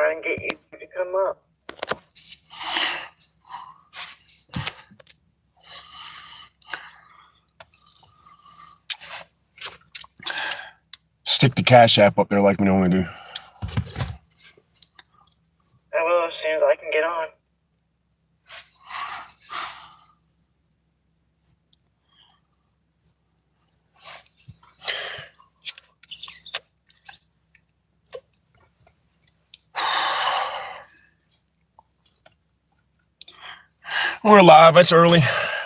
try and get you to come up. Stick the Cash App up there like we normally do. I will as soon as I can get on. We're live. It's early.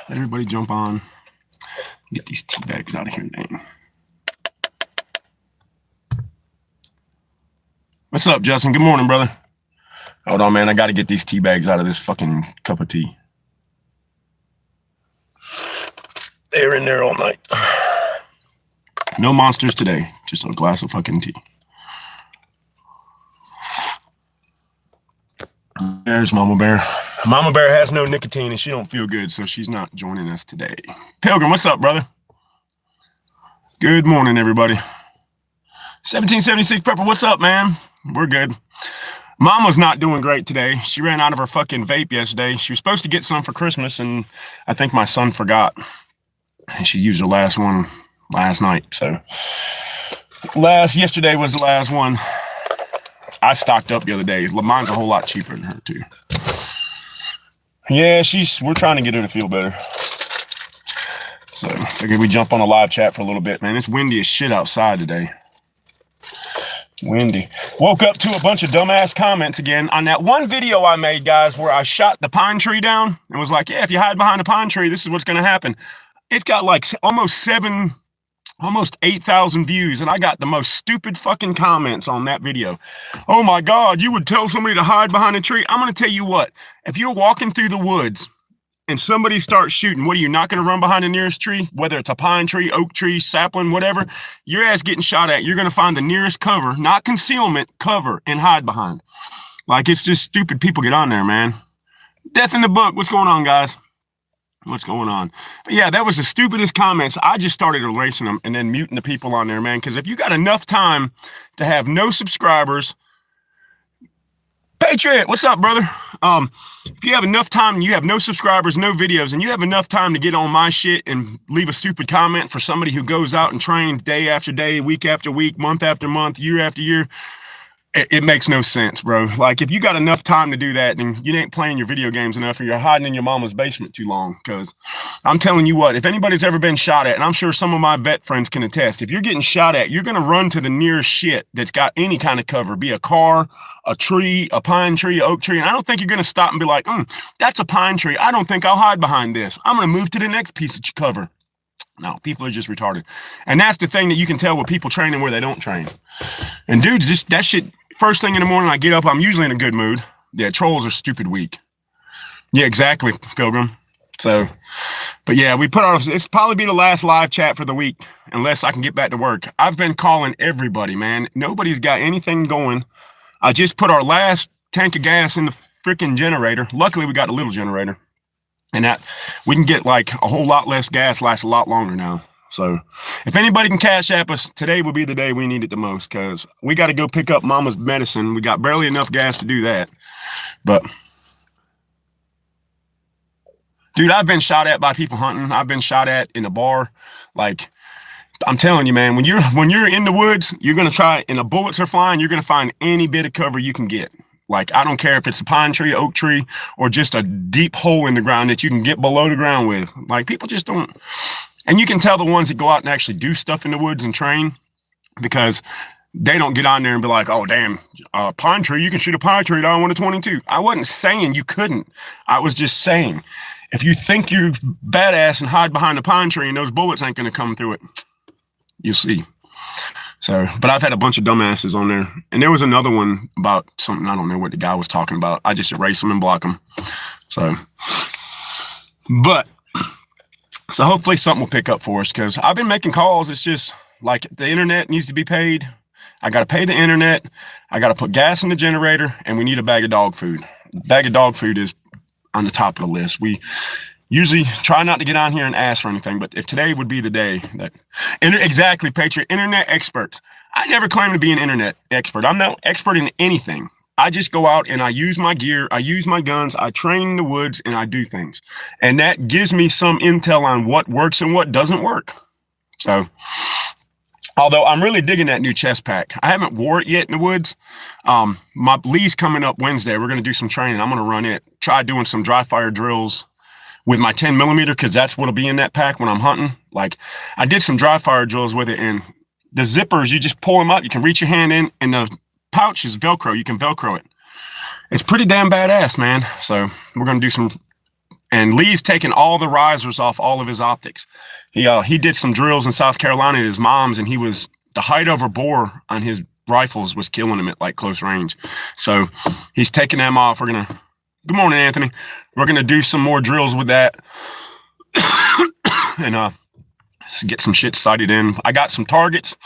Let everybody jump on. Get these tea bags out of here, dang. What's up, Justin? Good morning, brother. Hold on, man. I got to get these tea bags out of this fucking cup of tea. They're in there all night. No monsters today. Just a glass of fucking tea. There's Mama Bear. Mama Bear has no nicotine and she don't feel good, so she's not joining us today. Pilgrim, what's up, brother? Good morning, everybody. 1776 Pepper, what's up, man? We're good. Mama's not doing great today. She ran out of her fucking vape yesterday. She was supposed to get some for Christmas, and I think my son forgot. And she used her last one last night. So yesterday was the last one. I stocked up the other day. Mine's a whole lot cheaper than her too. Yeah, we're trying to get her to feel better. So figured we jump on a live chat for a little bit, man. It's windy as shit outside today. Windy. Woke up to a bunch of dumbass comments again on that one video I made, guys, where I shot the pine tree down and was like, yeah, if you hide behind a pine tree, this is what's going to happen. It's got like almost 8,000 views, and I got the most stupid fucking comments on that video. Oh my God, you would tell somebody to hide behind a tree? I'm going to tell you what, if you're walking through the woods and somebody starts shooting, what are you not going to run behind the nearest tree? Whether it's a pine tree, oak tree, sapling, whatever, your ass getting shot at, you're going to find the nearest cover, not concealment, cover, and hide behind. Like, it's just stupid people get on there, man. Death in the book. What's going on, guys? What's going on? But yeah, that was the stupidest comments. I just started erasing them and then muting the people on there, man. Because if you got enough time to have no subscribers, Patriot, what's up, brother? If you have enough time and you have no subscribers, no videos, and you have enough time to get on my shit and leave a stupid comment for somebody who goes out and trains day after day, week after week, month after month, year after year, it makes no sense, bro. Like, if you got enough time to do that, then you ain't playing your video games enough, or you're hiding in your mama's basement too long. Because I'm telling you what, if anybody's ever been shot at, and I'm sure some of my vet friends can attest, if you're getting shot at, you're going to run to the nearest shit that's got any kind of cover, be a car, a tree, a pine tree, oak tree. And I don't think you're going to stop and be like, that's a pine tree. I don't think I'll hide behind this. I'm going to move to the next piece of cover. No, people are just retarded. And that's the thing that you can tell with people training where they don't train. And dudes, just that shit, first thing in the morning I get up, I'm usually in a good mood. Yeah, trolls are stupid weak. Yeah, exactly, Pilgrim. So, but yeah, it's probably be the last live chat for the week, unless I can get back to work. I've been calling everybody, man. Nobody's got anything going. I just put our last tank of gas in the freaking generator. Luckily, we got a little generator. And that we can get like a whole lot less gas, lasts a lot longer now. So if anybody can Cash App us, today will be the day we need it the most, because we got to go pick up Mama's medicine. We got barely enough gas to do that. But dude, I've been shot at by people hunting. I've been shot at in a bar. Like, I'm telling you, man, when you're in the woods, you're gonna try, and the bullets are flying, you're gonna find any bit of cover you can get. Like, I don't care if it's a pine tree, oak tree, or just a deep hole in the ground that you can get below the ground with. Like, people just don't. And you can tell the ones that go out and actually do stuff in the woods and train, because they don't get on there and be like, oh, damn, pine tree, you can shoot a pine tree down with a 22. I wasn't saying you couldn't. I was just saying, if you think you're badass and hide behind a pine tree and those bullets ain't going to come through it, you'll see. So, but I've had a bunch of dumbasses on there. And there was another one about something, I don't know what the guy was talking about. I just erase them and block them. So hopefully something will pick up for us, because I've been making calls. It's just like the internet needs to be paid. I got to pay the internet. I got to put gas in the generator, and we need a bag of dog food. Bag of dog food is on the top of the list. We usually try not to get on here and ask for anything, but if today would be the day that, exactly, Patriot, internet experts. I never claim to be an internet expert. I'm not expert in anything. I just go out and I use my gear, I use my guns, I train in the woods, and I do things. And that gives me some intel on what works and what doesn't work. So, although I'm really digging that new chest pack. I haven't wore it yet in the woods. My lee's coming up Wednesday. We're going to do some training. I'm going to run it, try doing some dry fire drills with my 10 millimeter, because that's what'll be in that pack when I'm hunting. Like, I did some dry fire drills with it, and the zippers, you just pull them up, you can reach your hand in, and the pouch is Velcro. You can Velcro it. It's pretty damn badass, man. So we're going to do some, and Lee's taking all the risers off all of his optics. He did some drills in South Carolina at his mom's, and the height over bore on his rifles was killing him at like close range. So he's taking them off. Good morning, Anthony. We're going to do some more drills with that and get some shit sighted in. I got some targets.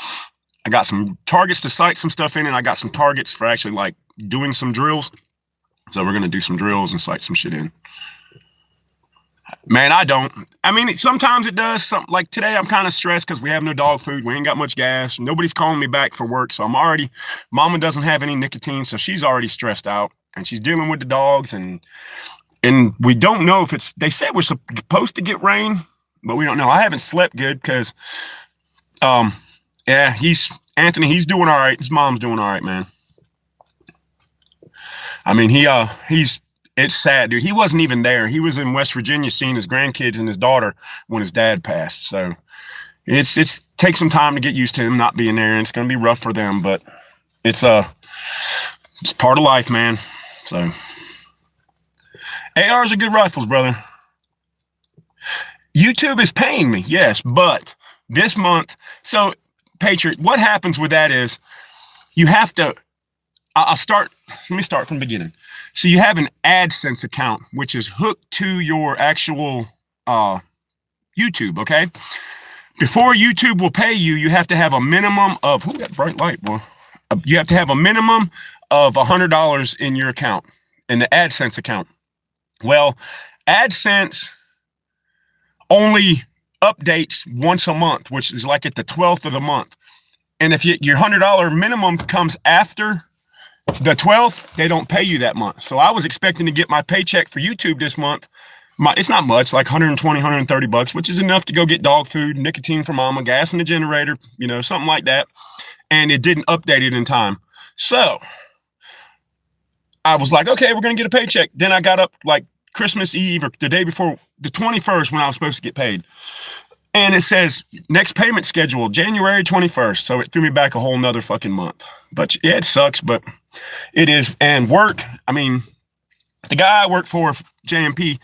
To sight some stuff in, and I got some targets for actually like doing some drills. So we're going to do some drills and sight some shit in. Man, sometimes it does. Something like today, I'm kind of stressed because we have no dog food. We ain't got much gas. Nobody's calling me back for work. So Mama doesn't have any nicotine. So she's already stressed out, and she's dealing with the dogs, and we don't know if they said we're supposed to get rain, but we don't know. I haven't slept good because, Anthony, he's doing all right. His mom's doing all right, man. I mean, it's sad, dude. He wasn't even there. He was in West Virginia seeing his grandkids and his daughter when his dad passed. So it's takes some time to get used to him not being there, and it's going to be rough for them, but it's part of life, man. So ARs are good rifles, brother. YouTube is paying me, yes, but this month, so Patriot, what happens with that is you have to, let me start from the beginning. So you have an AdSense account, which is hooked to your actual YouTube, okay? Before YouTube will pay you, you have to have a minimum of, that bright light, boy. You have to have a minimum of $100 in your account, in the AdSense account. Well, AdSense only updates once a month, which is like at the 12th of the month. And if your $100 minimum comes after the 12th, they don't pay you that month. So I was expecting to get my paycheck for YouTube this month. It's not much, like 120, 130 bucks, which is enough to go get dog food, nicotine for mama, gas in the generator, something like that. And it didn't update it in time. So I was like, okay, we're going to get a paycheck. Then I got up like Christmas Eve or the day before, the 21st, when I was supposed to get paid. And it says next payment schedule, January 21st. So it threw me back a whole nother fucking month. But yeah, it sucks, but it is. And work, the guy I work for, JMP,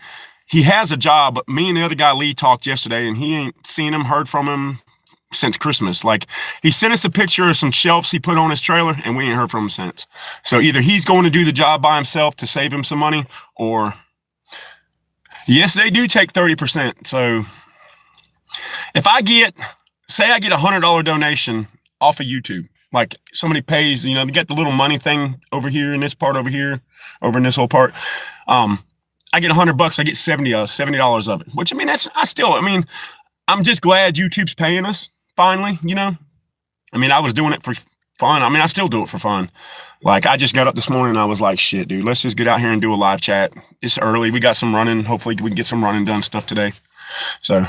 he has a job, but me and the other guy, Lee, talked yesterday, and he ain't seen him, heard from him since Christmas. Like, he sent us a picture of some shelves he put on his trailer, and we ain't heard from him since. So either he's going to do the job by himself to save him some money, or yes, they do take 30%. So if I get a $100 donation off of YouTube, like somebody pays, they get the little money thing over here in this part over here, over in this whole part. I get $100, I get $70 of it, which I'm just glad YouTube's paying us finally, I was doing it for fun. I still do it for fun. Like, I just got up this morning and I was like, shit, dude, let's just get out here and do a live chat. It's early. We got some running. Hopefully we can get some running done stuff today. So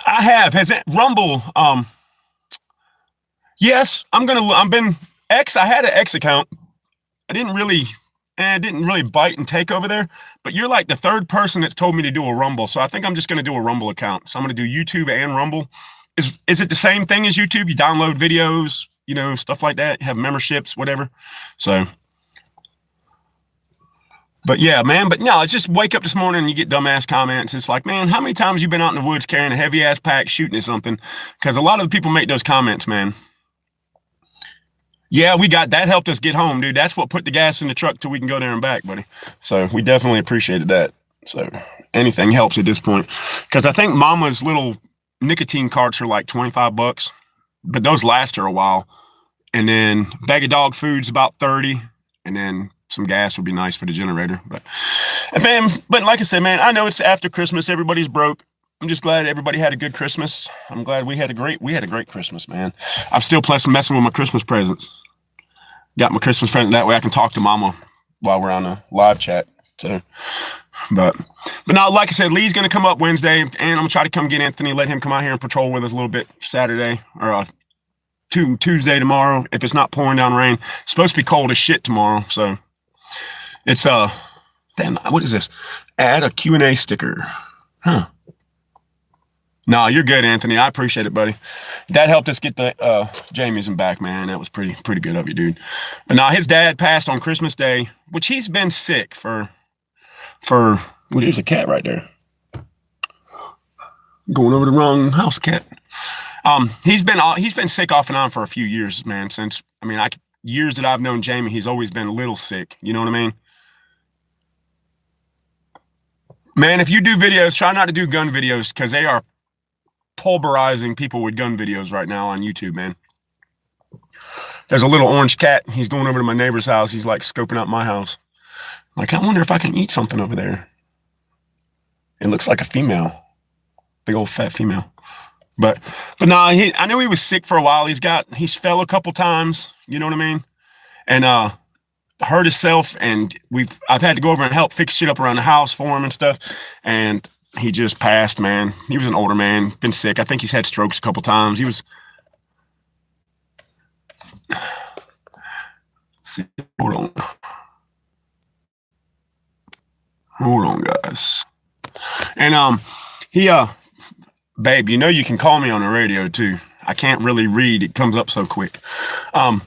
I has it Rumble. Yes, I had an X account. I didn't really bite and take over there, but you're like the third person that's told me to do a Rumble. So I think I'm just going to do a Rumble account. So I'm going to do YouTube and Rumble. Is it the same thing as YouTube? You download videos, stuff like that, have memberships, whatever. So, but yeah, man, but no, it's just wake up this morning and you get dumbass comments. It's like, man, how many times you been out in the woods carrying a heavy ass pack shooting at something? Because a lot of the people make those comments, man. Yeah, that helped us get home, dude. That's what put the gas in the truck till we can go there and back, buddy. So we definitely appreciated that. So anything helps at this point. Because I think Mama's little nicotine carts are like $25, but those last her a while. And then bag of dog food's about 30, and then some gas would be nice for the generator. But like I said, man, I know it's after Christmas. Everybody's broke. I'm just glad everybody had a good Christmas. I'm glad we had a great Christmas, man. I'm still messing with my Christmas presents. Got my Christmas present that way I can talk to Mama while we're on a live chat. So, but now, like I said, Lee's gonna come up Wednesday, and I'm gonna try to come get Anthony, let him come out here and patrol with us a little bit Saturday or Tuesday tomorrow if it's not pouring down rain. It's supposed to be cold as shit tomorrow, so it's damn, what is this? Add a Q&A sticker. Huh. No, you're good, Anthony. I appreciate it, buddy. That helped us get the Jamie's back, man. That was pretty good of you, dude. But now his dad passed on Christmas Day, which he's been sick for well, there's a cat right there. Going over the wrong house, cat. He's been sick off and on for a few years, man. Since years that I've known Jamie, he's always been a little sick. You know what I mean? Man, if you do videos, try not to do gun videos because they are pulverizing people with gun videos right now on YouTube, man. There's a little orange cat. He's going over to my neighbor's house. He's like scoping out my house. Like, I wonder if I can eat something over there. It looks like a female. Big old fat female. But nah, I knew he was sick for a while. He's fell a couple times, you know what I mean? And hurt himself, and I've had to go over and help fix shit up around the house for him and stuff. And he just passed, man. He was an older man, been sick. I think he's had strokes a couple times. He was. Let's see, hold on, guys. And babe, you know you can call me on the radio too. I can't really read; it comes up so quick. But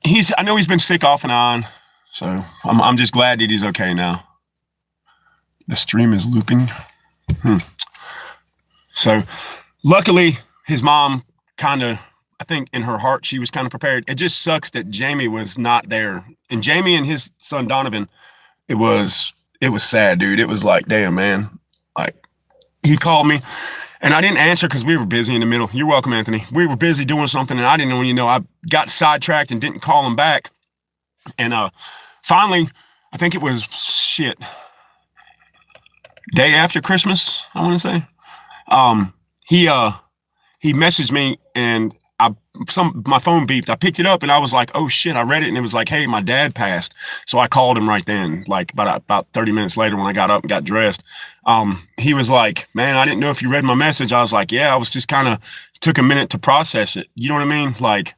I know he's been sick off and on, so I'm just glad that he's okay now. The stream is looping. So luckily his mom I think in her heart, she was kind of prepared. It just sucks that Jamie was not there. And Jamie and his son Donovan, it was sad, dude. It was like, damn, man. Like, he called me and I didn't answer because we were busy in the middle. You're welcome, Anthony. We were busy doing something and I didn't know, I got sidetracked and didn't call him back. And finally, I think it was day after Christmas, I want to say. He messaged me and my phone beeped. I picked it up and I was like, oh shit, I read it and it was like, hey, my dad passed. So I called him right then, like about 30 minutes later when I got up and got dressed. He was like, man, I didn't know if you read my message. I was like, yeah, I was just kind of took a minute to process it. You know what I mean? Like,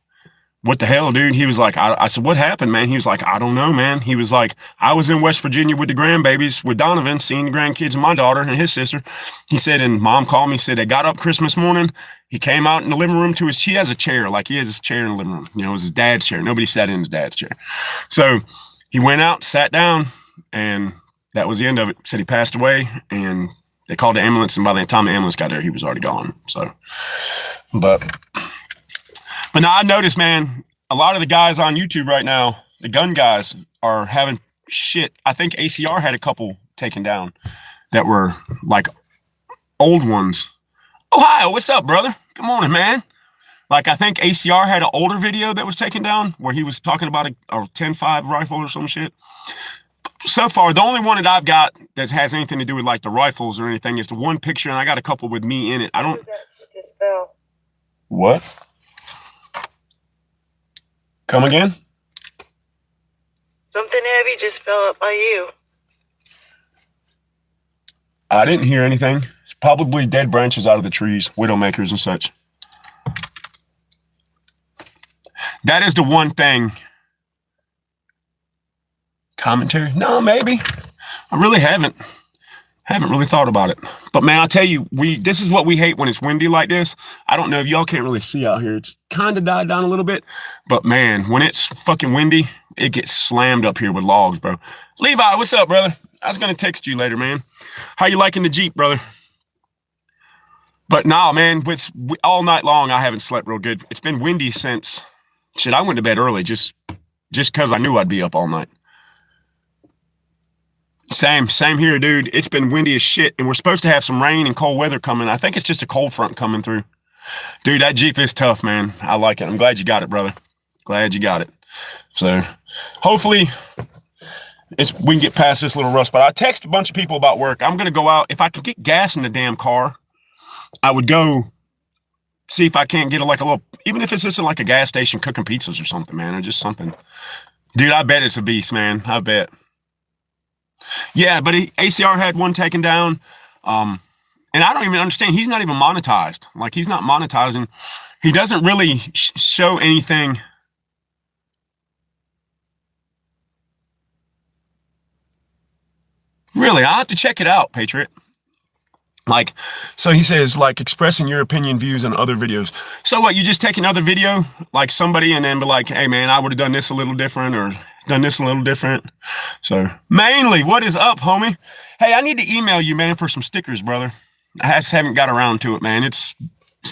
what the hell, dude? He was like, I said, what happened, man? He was like, I don't know, man. He was like, I was in West Virginia with the grandbabies, with Donovan, seeing the grandkids and my daughter and his sister. He said, and mom called me, said they got up Christmas morning. He came out in the living room he has a chair, like he has his chair in the living room. You know, it was his dad's chair. Nobody sat in his dad's chair. So he went out, sat down, and that was the end of it. Said he passed away, and they called the ambulance, and by the time the ambulance got there, he was already gone. So, But now I noticed, man, a lot of the guys on YouTube right now, the gun guys, are having shit. I think ACR had a couple taken down that were like old ones. Ohio, what's up, brother? Good morning, man. Like, I think ACR had an older video that was taken down where he was talking about a 10.5 rifle or some shit. So far, the only one that I've got that has anything to do with like the rifles or anything is the one picture, and I got a couple with me in it. I don't. What? Come again? Something heavy just fell up by you. I didn't hear anything. It's probably dead branches out of the trees, widowmakers and such. That is the one thing. Commentary? No, maybe. I really haven't really thought about it. But man, I'll tell you, this is what we hate when it's windy like this. I don't know if y'all can't really see out here. It's kind of died down a little bit. But man, when it's fucking windy, it gets slammed up here with logs, bro. Levi, what's up, brother? I was going to text you later, man. How you liking the Jeep, brother? But nah, man, all night long, I haven't slept real good. It's been windy since, shit, I went to bed early just because I knew I'd be up all night. Same here, dude. It's been windy as shit, and we're supposed to have some rain and cold weather coming. I think it's just a cold front coming through. Dude, that Jeep is tough, man. I like it. I'm glad you got it, brother. Glad you got it. So hopefully we can get past this little rust. But I text a bunch of people about work. I'm gonna go out. If I could get gas in the damn car, I would go see if I can't get like a little, even if it's just in like a gas station cooking pizzas or something, man, or just something. Dude, I bet it's a beast, man. I bet. Yeah, but ACR had one taken down. And I don't even understand. He's not even monetized. Like, he's not monetizing. He doesn't really show anything. Really, I have to check it out, Patriot. Like, so he says, like, expressing your opinion, views, and other videos. So what, you just take another video, like somebody, and then be like, hey, man, I would have done this a little different, or done this a little different. So, mainly, what is up, homie? Hey, I need to email you, man, for some stickers, brother. I just haven't got around to it, man. It's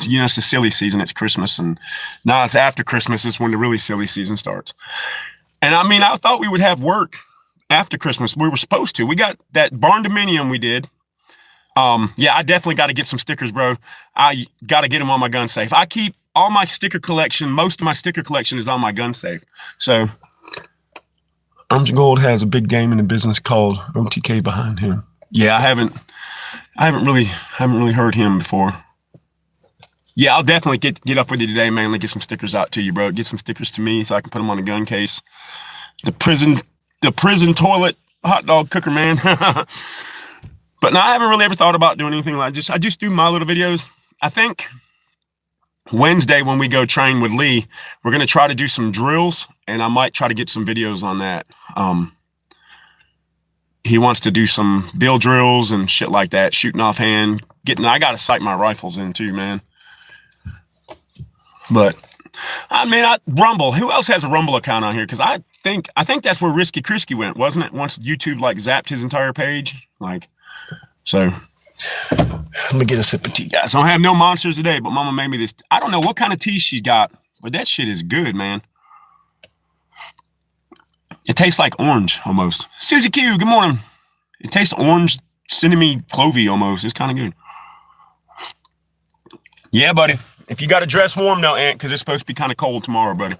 you know, it's the silly season. It's Christmas, and now it's after Christmas is when the really silly season starts. And I mean, I thought we would have work after Christmas. We were supposed to. We got that barn dominium we did. Yeah, I definitely got to get some stickers, bro. I got to get them on my gun safe. I keep all my sticker collection. Most of my sticker collection is on my gun safe. So, Arms Gold has a big game in the business called OTK behind him. Yeah, I haven't really heard him before. Yeah, I'll definitely get up with you today, man. Get some stickers out to you, bro. Get some stickers to me so I can put them on a gun case. The prison toilet hot dog cooker, man. But no, I haven't really ever thought about doing anything like this. I just do my little videos. I think Wednesday when we go train with Lee, we're going to try to do some drills, and I might try to get some videos on that. He wants to do some bill drills and shit like that, shooting offhand. I got to sight my rifles in too, man. But I mean, Rumble. Who else has a Rumble account on here? Because I think that's where Risky Krisky went, wasn't it? Once YouTube like zapped his entire page, like. So let me get a sip of tea, guys. I don't have no monsters today, but Mama made me this. I don't know what kind of tea she's got, but that shit is good, man. It tastes like orange almost. Susie Q, good morning. It tastes orange, cinnamon clovey almost. It's kind of good. Yeah, buddy. If you got to dress warm though, Aunt, because it's supposed to be kind of cold tomorrow, buddy.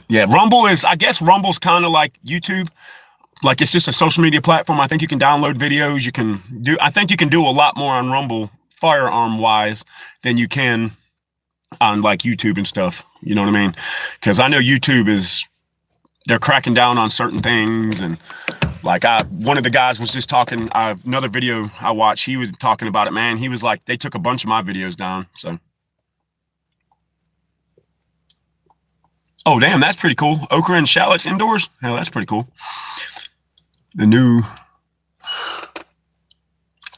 Yeah, Rumble is, I guess Rumble's kind of like YouTube. Like, it's just a social media platform. I think you can download videos. I think you can do a lot more on Rumble firearm wise than you can on like YouTube and stuff. You know what I mean? Because I know YouTube they're cracking down on certain things. And like one of the guys was just talking, another video I watched, he was talking about it, man. He was like, they took a bunch of my videos down. So. Oh, damn, that's pretty cool. Okra and shallots indoors. Hell, that's pretty cool. The new,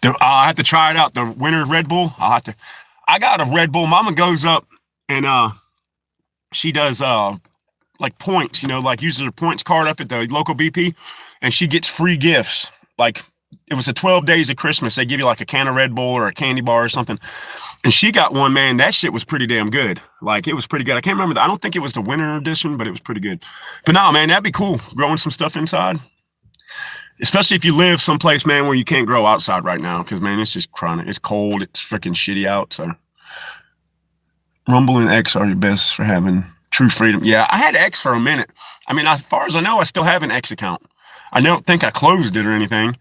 I'll have to try it out. The winter Red Bull. I got a Red Bull. Mama goes up and she does like points, like uses her points card up at the local BP, and she gets free gifts. Like, it was the 12 days of Christmas. They give you like a can of Red Bull or a candy bar or something. And she got one, man. That shit was pretty damn good. Like, it was pretty good. I can't remember. I don't think it was the winter edition, but it was pretty good. But no, man, that'd be cool. Growing some stuff inside. Especially if you live someplace, man, where you can't grow outside right now. Because, man, it's just chronic. It's cold. It's freaking shitty out. So, Rumble and X are your best for having true freedom. Yeah, I had X for a minute. I mean, as far as I know, I still have an X account. I don't think I closed it or anything.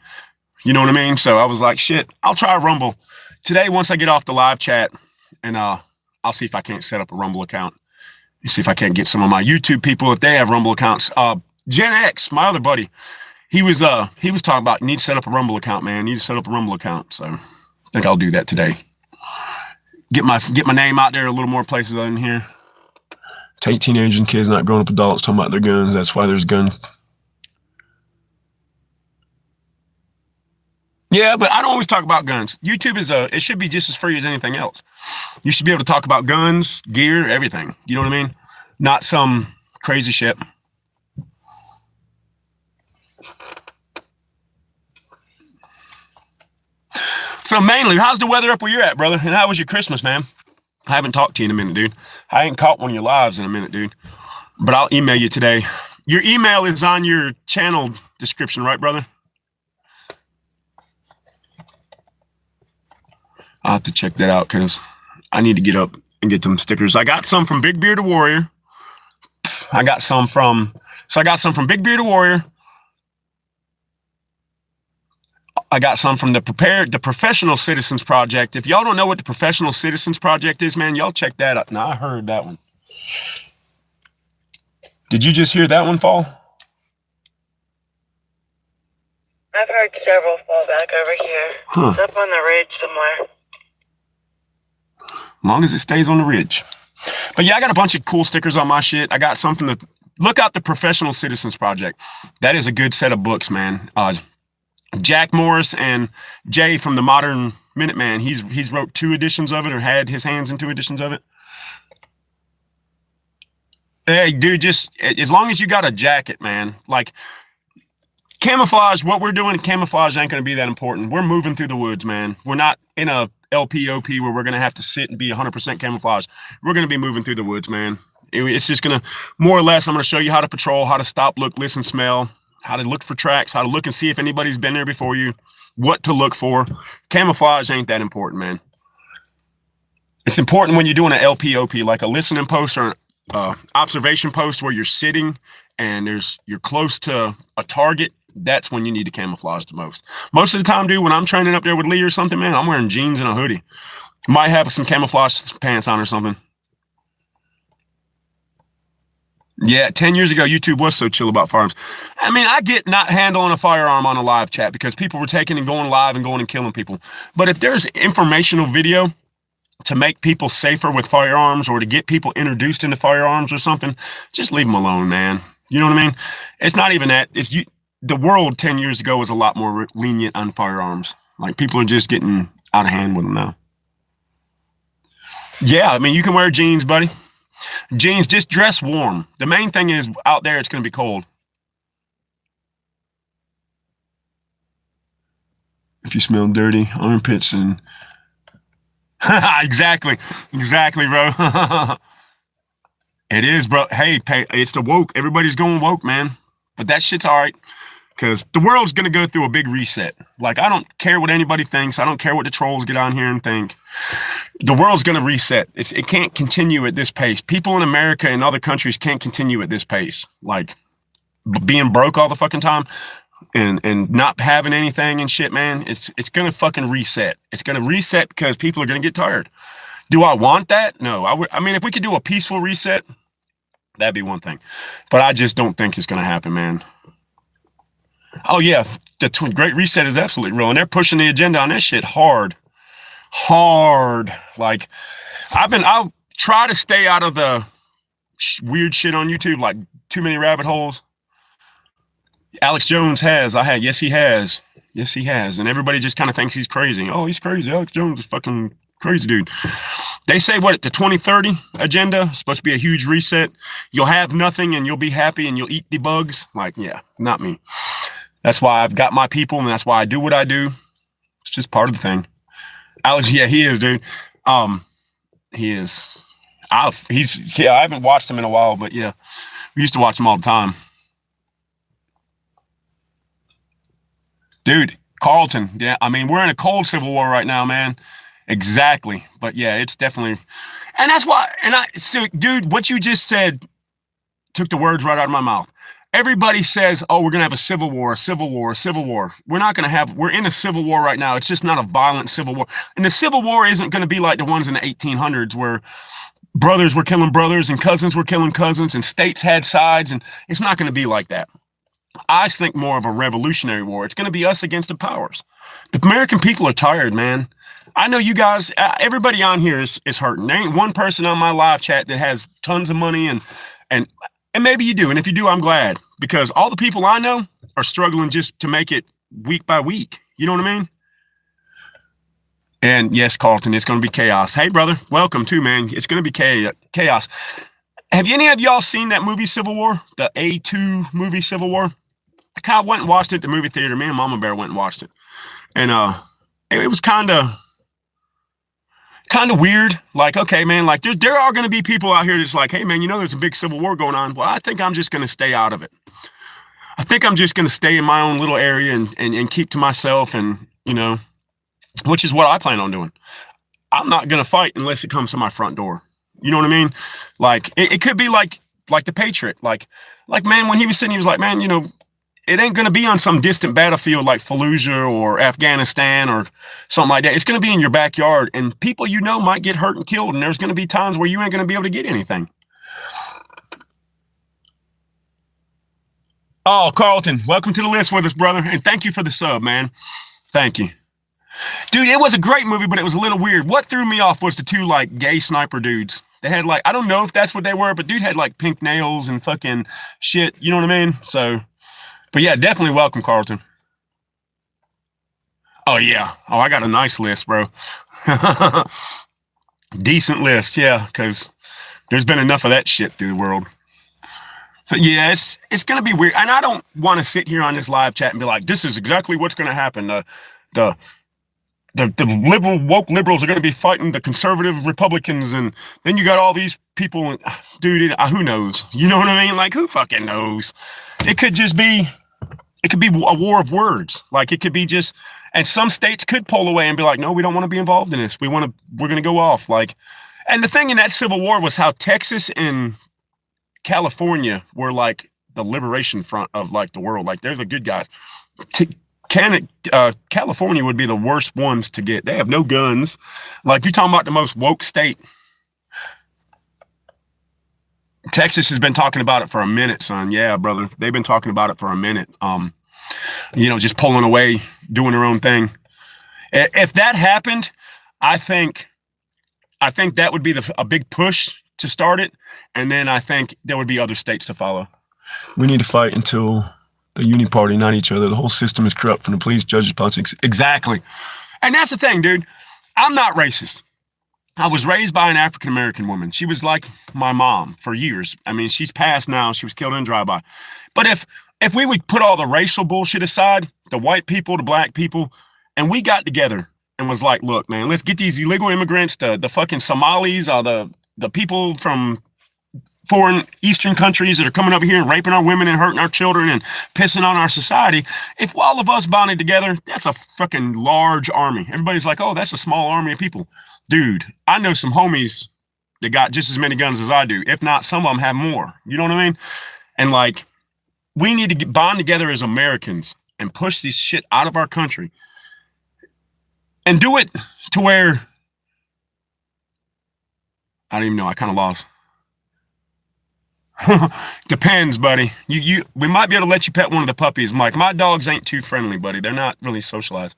You know what I mean? So, I was like, shit, I'll try Rumble. Today, once I get off the live chat, and I'll see if I can't set up a Rumble account. See if I can't get some of my YouTube people, if they have Rumble accounts. Gen X, my other buddy, he was talking about, you need to set up a Rumble account, man. You need to set up a Rumble account. So I think I'll do that today. Get my name out there a little more places other than here. Take teenagers and kids, not grown up adults, talking about their guns. That's why there's guns. Yeah, but I don't always talk about guns. YouTube it should be just as free as anything else. You should be able to talk about guns, gear, everything. You know what I mean? Not some crazy shit. So mainly, how's the weather up where you're at, brother? And how was your Christmas, man? I haven't talked to you in a minute, dude. I ain't caught one of your lives in a minute, dude. But I'll email you today. Your email is on your channel description, right, brother? I'll have to check that out because I need to get up and get them stickers. I got some from Big Bearded Warrior. I got some from So I got some from Big Bearded Warrior. I got some from the Professional Citizens Project. If y'all don't know what the Professional Citizens Project is, man, y'all check that out. Now, I heard that one. Did you just hear that one fall? I've heard several fall back over here. Huh. It's up on the ridge somewhere. As long as it stays on the ridge. But yeah, I got a bunch of cool stickers on my shit. I got something to look out the Professional Citizens Project. That is a good set of books, man. Jack Morris and Jay from the Modern Minuteman, he's wrote 2 editions of it, or had his hands in 2 editions of it. Hey, dude, just as long as you got a jacket, man. Like, camouflage, what we're doing, camouflage ain't going to be that important. We're moving through the woods, man. We're not in a LPOP where we're going to have to sit and be 100% camouflage. We're going to be moving through the woods, man. It's just going to, more or less, I'm going to show you how to patrol, how to stop, look, listen, smell, how to look for tracks, how to look and see if anybody's been there before you, what to look for. Camouflage ain't that important, man. It's important when you're doing an LPOP, like a listening post or an observation post where you're sitting and you're close to a target. That's when you need to camouflage the most. Most of the time, dude, when I'm training up there with Lee or something, man, I'm wearing jeans and a hoodie. Might have some camouflage pants on or something. Yeah, 10 years ago, YouTube was so chill about firearms. I mean, I get not handling a firearm on a live chat because people were taking and going live and going and killing people. But if there's informational video to make people safer with firearms or to get people introduced into firearms or something, just leave them alone, man. You know what I mean? It's not even that. The world 10 years ago was a lot more lenient on firearms. Like, people are just getting out of hand with them now. Yeah, I mean, you can wear jeans, buddy. Jeans, just dress warm. The main thing is out there, it's going to be cold. If you smell dirty, armpits and... Exactly, bro. It is, bro. Hey, it's the woke. Everybody's going woke, man. But that shit's all right. Because the world's going to go through a big reset. Like, I don't care what anybody thinks. I don't care what the trolls get on here and think. The world's going to reset. It can't continue at this pace. People in America and other countries can't continue at this pace. Like, being broke all the fucking time and not having anything and shit, man. It's going to fucking reset. It's going to reset because people are going to get tired. Do I want that? No. I mean, if we could do a peaceful reset, that'd be one thing. But I just don't think it's going to happen, man. Oh, yeah. The Great Reset is absolutely real. And they're pushing the agenda on that shit hard. Like, I'll try to stay out of the weird shit on YouTube, like too many rabbit holes. Alex Jones has. Yes, he has. Yes, he has. And everybody just kind of thinks he's crazy. Oh, he's crazy. Alex Jones is fucking crazy, dude. They say, what, the 2030 agenda is supposed to be a huge reset. You'll have nothing and you'll be happy and you'll eat the bugs. Like, yeah, not me. That's why I've got my people and that's why I do what I do. It's just part of the thing. Alex, yeah, he is, dude. He is. I haven't watched him in a while, but yeah, we used to watch him all the time. Dude, Carlton, yeah, I mean, we're in a cold civil war right now, man. Exactly. But yeah, it's definitely, and that's why, so dude, what you just said took the words right out of my mouth. Everybody says, oh, we're going to have a civil war. We're not going to have, we're in a civil war right now. It's just not a violent civil war. And the civil war isn't going to be like the ones in the 1800s where brothers were killing brothers and cousins were killing cousins and states had sides. And it's not going to be like that. I think more of a revolutionary war. It's going to be us against the powers. The American people are tired, man. I know you guys, everybody on here is hurting. There ain't one person on my live chat that has tons of money and maybe you do. And if you do, I'm glad because all the people I know are struggling just to make it week by week. You know what I mean? And yes, Carlton, it's going to be chaos. Hey, brother, welcome too, man. It's going to be chaos. Have any of y'all seen that movie Civil War? The A2 movie Civil War? I kind of went and watched it at the movie theater. Me and Mama Bear went and watched it. And it was kind of weird. Like, okay, man, like there are going to be people out here that's like, hey, man, you know, there's a big civil war going on. Well, I think I'm just going to stay out of it. I think I'm just going to stay in my own little area and keep to myself and, you know, which is what I plan on doing. I'm not going to fight unless it comes to my front door. You know what I mean? Like, it could be like like the Patriot. Like man, when he was sitting, he was like, man, it ain't going to be on some distant battlefield like Fallujah or Afghanistan or something like that. It's going to be in your backyard, and people might get hurt and killed, and there's going to be times where you ain't going to be able to get anything. Oh, Carlton, welcome to the list with us, brother, and thank you for the sub, man. Thank you. Dude, it was a great movie, but it was a little weird. What threw me off was the two, like, gay sniper dudes. They had, like, I don't know if that's what they were, but dude had, like, pink nails and fucking shit. You know what I mean? So, but yeah, definitely welcome, Carlton. Oh, yeah. Oh, I got a nice list, bro. Decent list, yeah, because there's been enough of that shit through the world. But yeah, it's going to be weird. And I don't want to sit here on this live chat and be like, this is exactly what's going to happen. The woke liberals are going to be fighting the conservative Republicans, and then you got all these people, dude, who knows? You know what I mean? Like, who fucking knows? It could be a war of words. Like, it could be just, and some states could pull away and be like, no, we don't want to be involved in this. We're going to go off. Like, and the thing in that Civil War was how Texas and California were like the liberation front of like the world. Like, they're the good guys. California would be the worst ones to get. They have no guns. Like, you're talking about the most woke state. Texas has been talking about it for a minute, son. Yeah, brother. They've been talking about it for a minute. Just pulling away, doing their own thing. If that happened, I think that would be a big push to start it. And then I think there would be other states to follow. We need to fight until the Uni Party, not each other. The whole system is corrupt from the police, judges, politics. Exactly. And that's the thing, dude. I'm not racist. I was raised by an African-American woman. She was like my mom for years. I mean, she's passed now. She was killed in a drive-by. But if we would put all the racial bullshit aside, the white people, the black people, and we got together and was like, look, man, let's get these illegal immigrants, the fucking Somalis, the people from foreign Eastern countries that are coming over here and raping our women and hurting our children and pissing on our society. If all of us bonded together, that's a fucking large army. Everybody's like, oh, that's a small army of people. Dude, I know some homies that got just as many guns as I do. If not, some of them have more. You know what I mean? And like, we need to bond together as Americans and push this shit out of our country and do it to where, I don't even know. I kind of lost. Depends, buddy. We might be able to let you pet one of the puppies. Mike, my dogs ain't too friendly, buddy. They're not really socialized.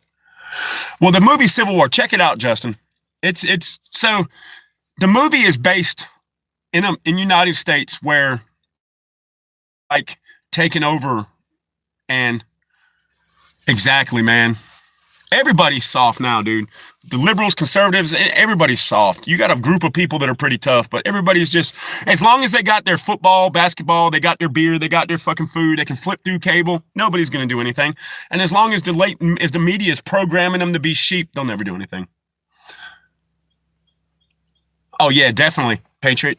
Well, the movie Civil War, check it out, Justin. It's so the movie is based in United States where like taking over and exactly, man. Everybody's soft now, dude. The liberals, conservatives, everybody's soft. You got a group of people that are pretty tough, but everybody's just, as long as they got their football, basketball, they got their beer, they got their fucking food, they can flip through cable, nobody's going to do anything. And as long as the media is programming them to be sheep, they'll never do anything. Oh, yeah, definitely. Patriot.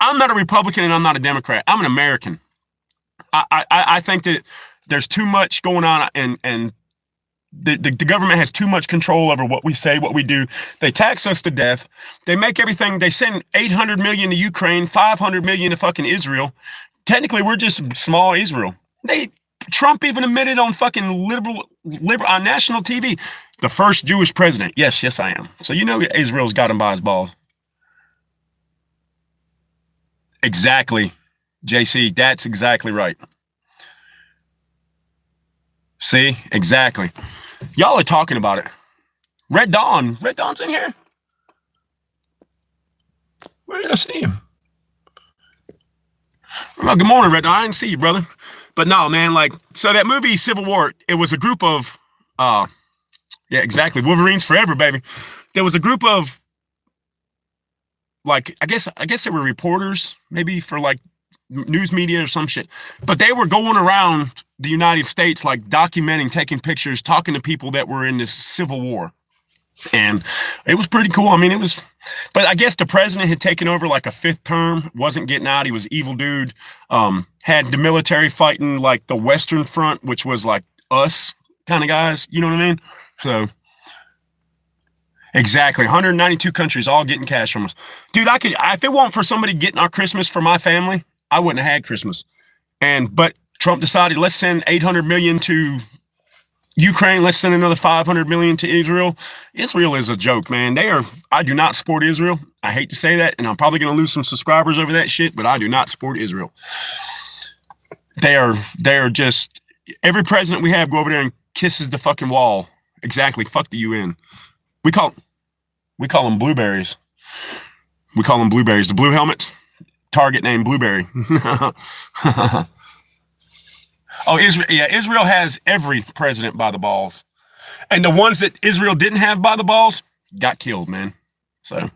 I'm not a Republican and I'm not a Democrat. I'm an American. I think that there's too much going on and the government has too much control over what we say, what we do. They tax us to death. They make everything. They send 800 million to Ukraine, 500 million to fucking Israel. Technically, we're just small Israel. Trump even admitted on fucking liberal on national TV, the first Jewish president. Yes, I am. So Israel's got him by his balls. Exactly, JC. That's exactly right. See, exactly. Y'all are talking about it. Red Dawn's in here. Where did I see him? Well, good morning, Red Dawn. I didn't see you, brother. But no, man, like, so that movie Civil War, it was a group of, yeah, exactly. Wolverines forever, baby. There was a group of, like, I guess they were reporters, maybe for like news media or some shit. But they were going around the United States, like documenting, taking pictures, talking to people that were in this Civil War. And it was pretty cool. I mean, but I guess the president had taken over like a fifth term, wasn't getting out. He was an evil dude. Had the military fighting like the Western Front, which was like us kind of guys. You know what I mean? So exactly. 192 countries all getting cash from us. Dude, if it weren't for somebody getting our Christmas for my family, I wouldn't have had Christmas. But Trump decided, let's send 800 million to Ukraine. Let's send another 500 million to Israel. Israel is a joke, man. I do not support Israel. I hate to say that, and I'm probably going to lose some subscribers over that shit, but I do not support Israel. They are just, every president we have go over there and kisses the fucking wall. Exactly. Fuck the UN. We call them blueberries. We call them blueberries. The blue helmets, target name Blueberry. Oh, Israel has every president by the balls. And the ones that Israel didn't have by the balls got killed, man. So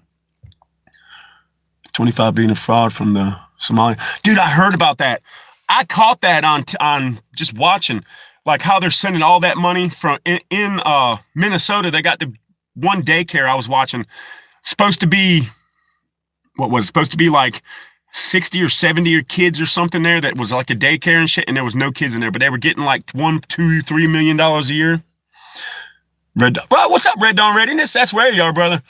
25 being a fraud from the Somalia. Dude, I heard about that. I caught that on just watching, like how they're sending all that money from in Minnesota. They got the one daycare I was watching. Supposed to be, what was it? Supposed to be like 60 or 70 kids or something there that was like a daycare and shit, and there was no kids in there, but they were getting like $1, $2, $3 million a year. Red Dawn. Bro, what's up, Red Dawn Readiness? That's where you are, brother.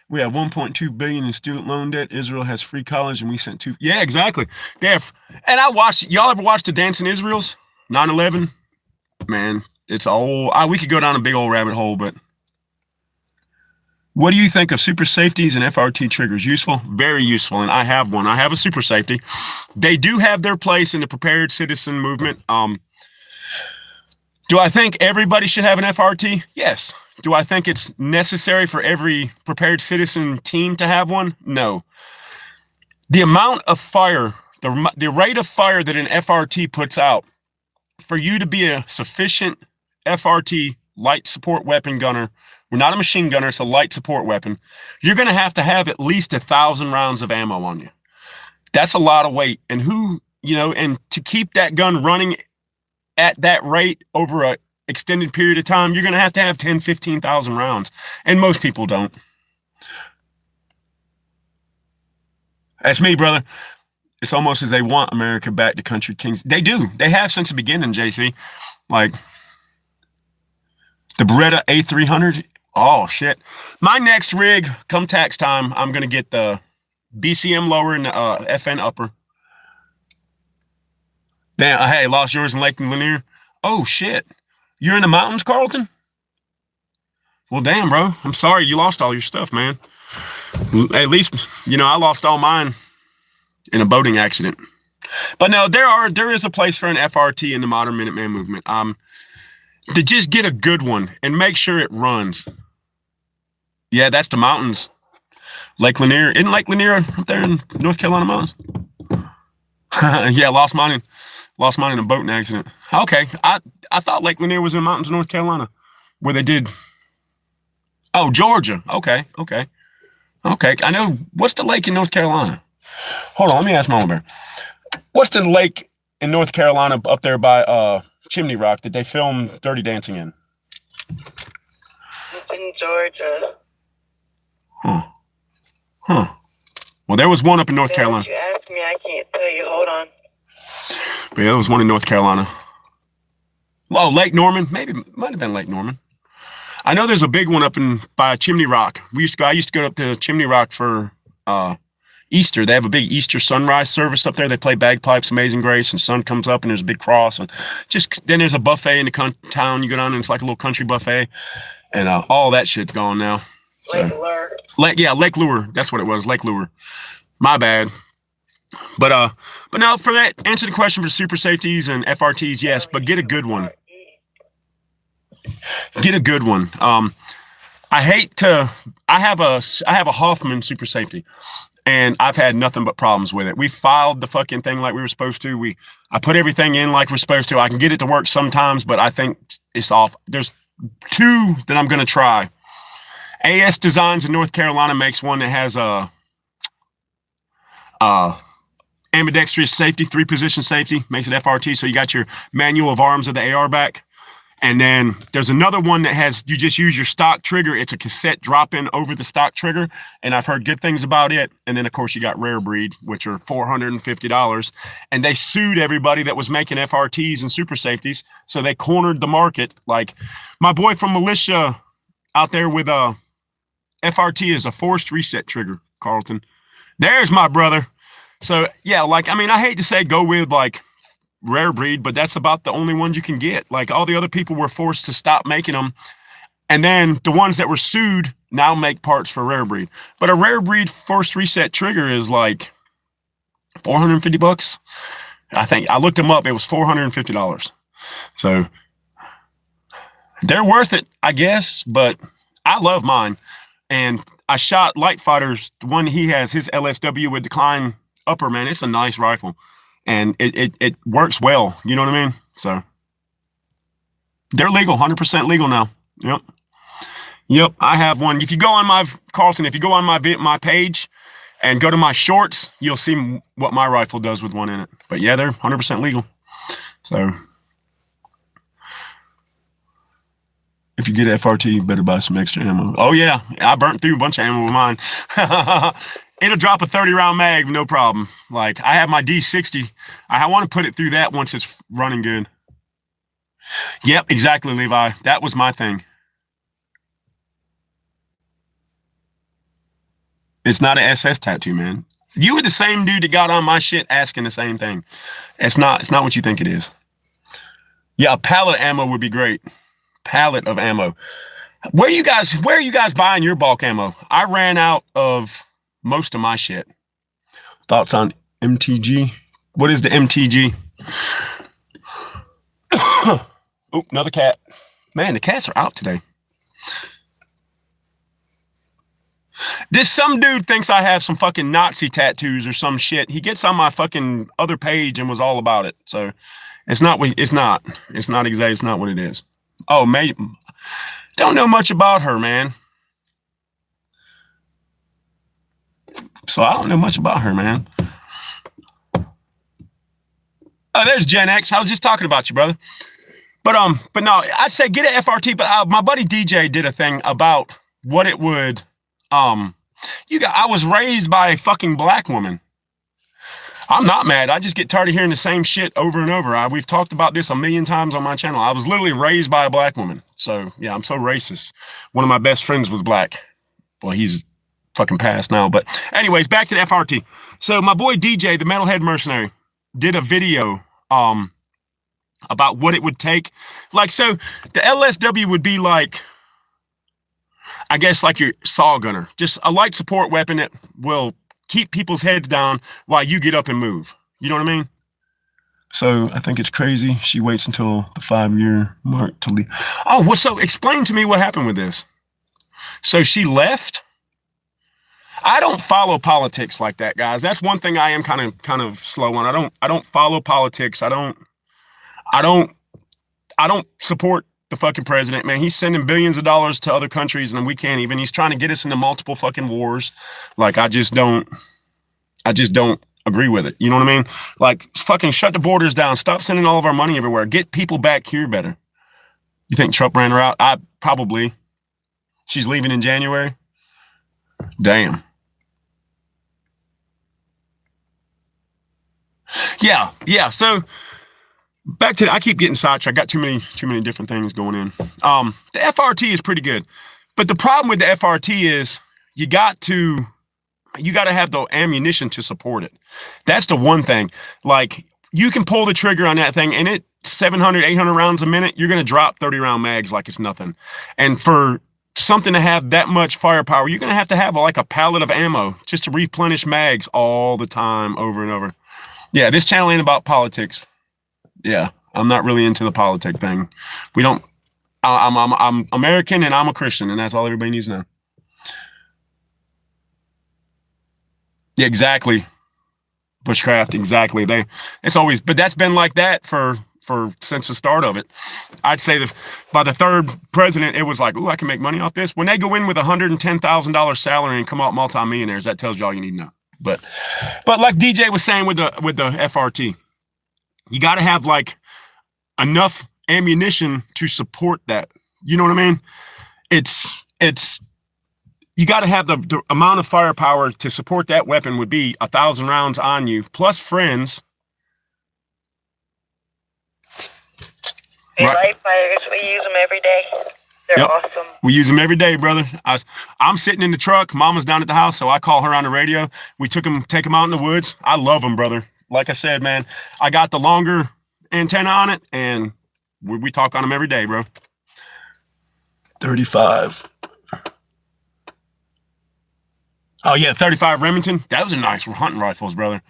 We have 1.2 billion in student loan debt. Israel has free college, and we sent two. Yeah, exactly. And I watched. Y'all ever watched the Dancing Israels? 9/11. Man, it's old. We could go down a big old rabbit hole, but what do you think of super safeties and FRT triggers? Useful? Very useful, and I have one. I have a super safety. They do have their place in the prepared citizen movement. Do I think everybody should have an FRT? Yes. Do I think it's necessary for every prepared citizen team to have one? No. The amount of fire, the rate of fire that an FRT puts out, for you to be a sufficient FRT, light support weapon gunner, we're not a machine gunner, it's a light support weapon, you're going to have at least 1,000 rounds of ammo on you. That's a lot of weight. And and to keep that gun running at that rate over a extended period of time, you're going to have 10, 15,000 rounds. And most people don't. That's me, brother. It's almost as they want America back to country kings. They do. They have since the beginning, JC. Like the Beretta A300. Oh, shit. My next rig, come tax time, I'm going to get the BCM lower and the FN upper. Damn, hey, lost yours in Lake Lanier. Oh, shit. You're in the mountains, Carlton? Well, damn, bro. I'm sorry you lost all your stuff, man. At least, I lost all mine in a boating accident. But no, there is a place for an FRT in the modern Minuteman movement. To just get a good one and make sure it runs. Yeah, that's the mountains. Lake Lanier. Isn't Lake Lanier up there in North Carolina mountains? Yeah, lost mine in a boating accident. Okay, I thought Lake Lanier was in the mountains of North Carolina, where they did. Oh, Georgia. Okay. I know. What's the lake in North Carolina? Hold on, let me ask Mama Bear. What's the lake in North Carolina up there by Chimney Rock that they filmed Dirty Dancing in? It's in Georgia. Huh. Well, there was one up in North Carolina. If you ask me, I can't tell you. Hold on. But yeah, there was one in North Carolina. Oh, Lake Norman. Maybe might have been Lake Norman. I know there's a big one up by Chimney Rock. I used to go up to Chimney Rock for Easter. They have a big Easter sunrise service up there. They play bagpipes, Amazing Grace, and sun comes up and there's a big cross. And then there's a buffet in the town. You go down and it's like a little country buffet. And all that shit's gone now. Lake Lure. Lake Lure. That's what it was, Lake Lure. My bad. But now for that, answer the question for super safeties and FRTs, yes, but get a good one. Get a good one. I have a Hoffman super safety, and I've had nothing but problems with it. We filed the fucking thing like we were supposed to. I put everything in like we're supposed to. I can get it to work sometimes, but I think it's off. There's two that I'm going to try. AS Designs in North Carolina makes one that has a ambidextrous safety, 3-position safety, makes it FRT. So you got your manual of arms of the AR back. And then there's another one that you just use your stock trigger. It's a cassette drop-in over the stock trigger. And I've heard good things about it. And then, of course, you got Rare Breed, which are $450. And they sued everybody that was making FRTs and super safeties. So they cornered the market. Like my boy from Militia out there with FRT is a forced reset trigger, Carlton. There's my brother. So yeah, like I mean, I hate to say go with like rare breed, but that's about the only ones you can get. Like all the other people were forced to stop making them, and then the ones that were sued now make parts for rare breed. But a rare breed forced reset trigger is like $450. I think I looked them up. It was $450. So they're worth it, I guess. But I love mine, and I shot Light Fighters. The one he has, his LSW with decline upper. Man, it's a nice rifle, and it works well. You know what I mean? So they're legal, 100% legal now. Yep. Yep, I have one. If you go on my Carlton, if you go on my page and go to my shorts, you'll see what my rifle does with one in it. But yeah, they're 100% legal. So if you get FRT, you better buy some extra ammo. Oh yeah, I burnt through a bunch of ammo with mine. It'll drop a 30-round mag, no problem. Like I have my D60. I want to put it through that once it's running good. Yep, exactly, Levi. That was my thing. It's not an SS tattoo, man. You were the same dude that got on my shit asking the same thing. It's not what you think it is. Yeah, a pallet of ammo would be great. Pallet of ammo. Where are you guys buying your bulk ammo? I ran out of most of my shit. Thoughts on MTG? What is the MTG? Oh, another cat. Man, the cats are out today. This some dude thinks I have some fucking Nazi tattoos or some shit. He gets on my fucking other page and was all about it. So it's not what it's not what it is. Oh, mate, don't know much about her, man. So I don't know much about her, man. Oh, there's Gen X. I was just talking about you, brother. But no, I'd say get an FRT. But my buddy DJ did a thing about what it would. I was raised by a fucking black woman. I'm not mad. I just get tired of hearing the same shit over and over. We've talked about this a million times on my channel. I was literally raised by a black woman. So yeah, I'm so racist. One of my best friends was black. Well, he's fucking passed now. But anyways, back to the FRT. So my boy DJ, the Metalhead Mercenary, did a video about what it would take. Like, so the LSW would be like, I guess like your saw gunner, just a light support weapon that will keep people's heads down while you get up and move. You know what I mean? So I think it's crazy. She waits until the 5-year mark to leave. Oh, well, so explain to me what happened with this. So she left. I don't follow politics like that, guys. That's one thing I am kind of slow on. I don't follow politics. I don't support the fucking president, man. He's sending billions of dollars to other countries and we can't even. He's trying to get us into multiple fucking wars. Like, I just don't agree with it. You know what I mean? Like, fucking shut the borders down. Stop sending all of our money everywhere. Get people back here better. You think Trump ran her out? Probably. She's leaving in January? Damn. Yeah. So back to I keep getting sidetracked. I got too many different things going in. The FRT is pretty good, but the problem with the FRT is you got to have the ammunition to support it. That's the one thing. Like, you can pull the trigger on that thing and it 700, 800 rounds a minute, you're going to drop 30-round mags like it's nothing. And for something to have that much firepower, you're going to have like a pallet of ammo just to replenish mags all the time, over and over. Yeah, this channel ain't about politics. Yeah, I'm not really into the politic thing. We don't. I'm American and I'm a Christian, and that's all everybody needs to know. Yeah, exactly. Bushcraft, exactly. But that's been like that for since the start of it. I'd say that by the third president, it was like, ooh, I can make money off this. When they go in with $110,000 salary and come out multimillionaires, that tells you all you need to know. But like DJ was saying with the FRT, you got to have like enough ammunition to support that. You know what I mean? It's you got to have the amount of firepower to support that weapon would be 1,000 rounds on you, plus friends. Light fighters, we use them every day. They're Yep. awesome. We use them every day, brother. I'm sitting in the truck. Mama's down at the house, so I call her on the radio. We take them out in the woods. I love them, brother. Like I said, man, I got the longer antenna on it, and we talk on them every day, bro. 35. Oh, yeah, 35 Remington. Those are nice hunting rifles, brother.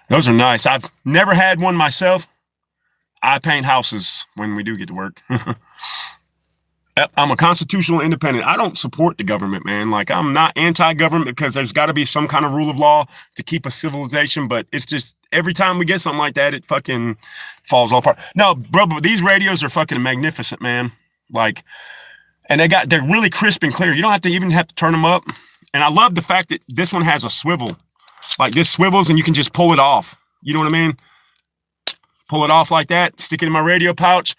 Those are nice. I've never had one myself. I paint houses when we do get to work. Yep, I'm a constitutional independent. I don't support the government, man. Like, I'm not anti-government because there's got to be some kind of rule of law to keep a civilization. But it's just every time we get something like that, it fucking falls all apart. No, bro, but these radios are fucking magnificent, man. Like, and they're really crisp and clear. You don't even have to turn them up. And I love the fact that this one has a swivel. Like, this swivels and you can just pull it off. You know what I mean? Pull it off like that, stick it in my radio pouch,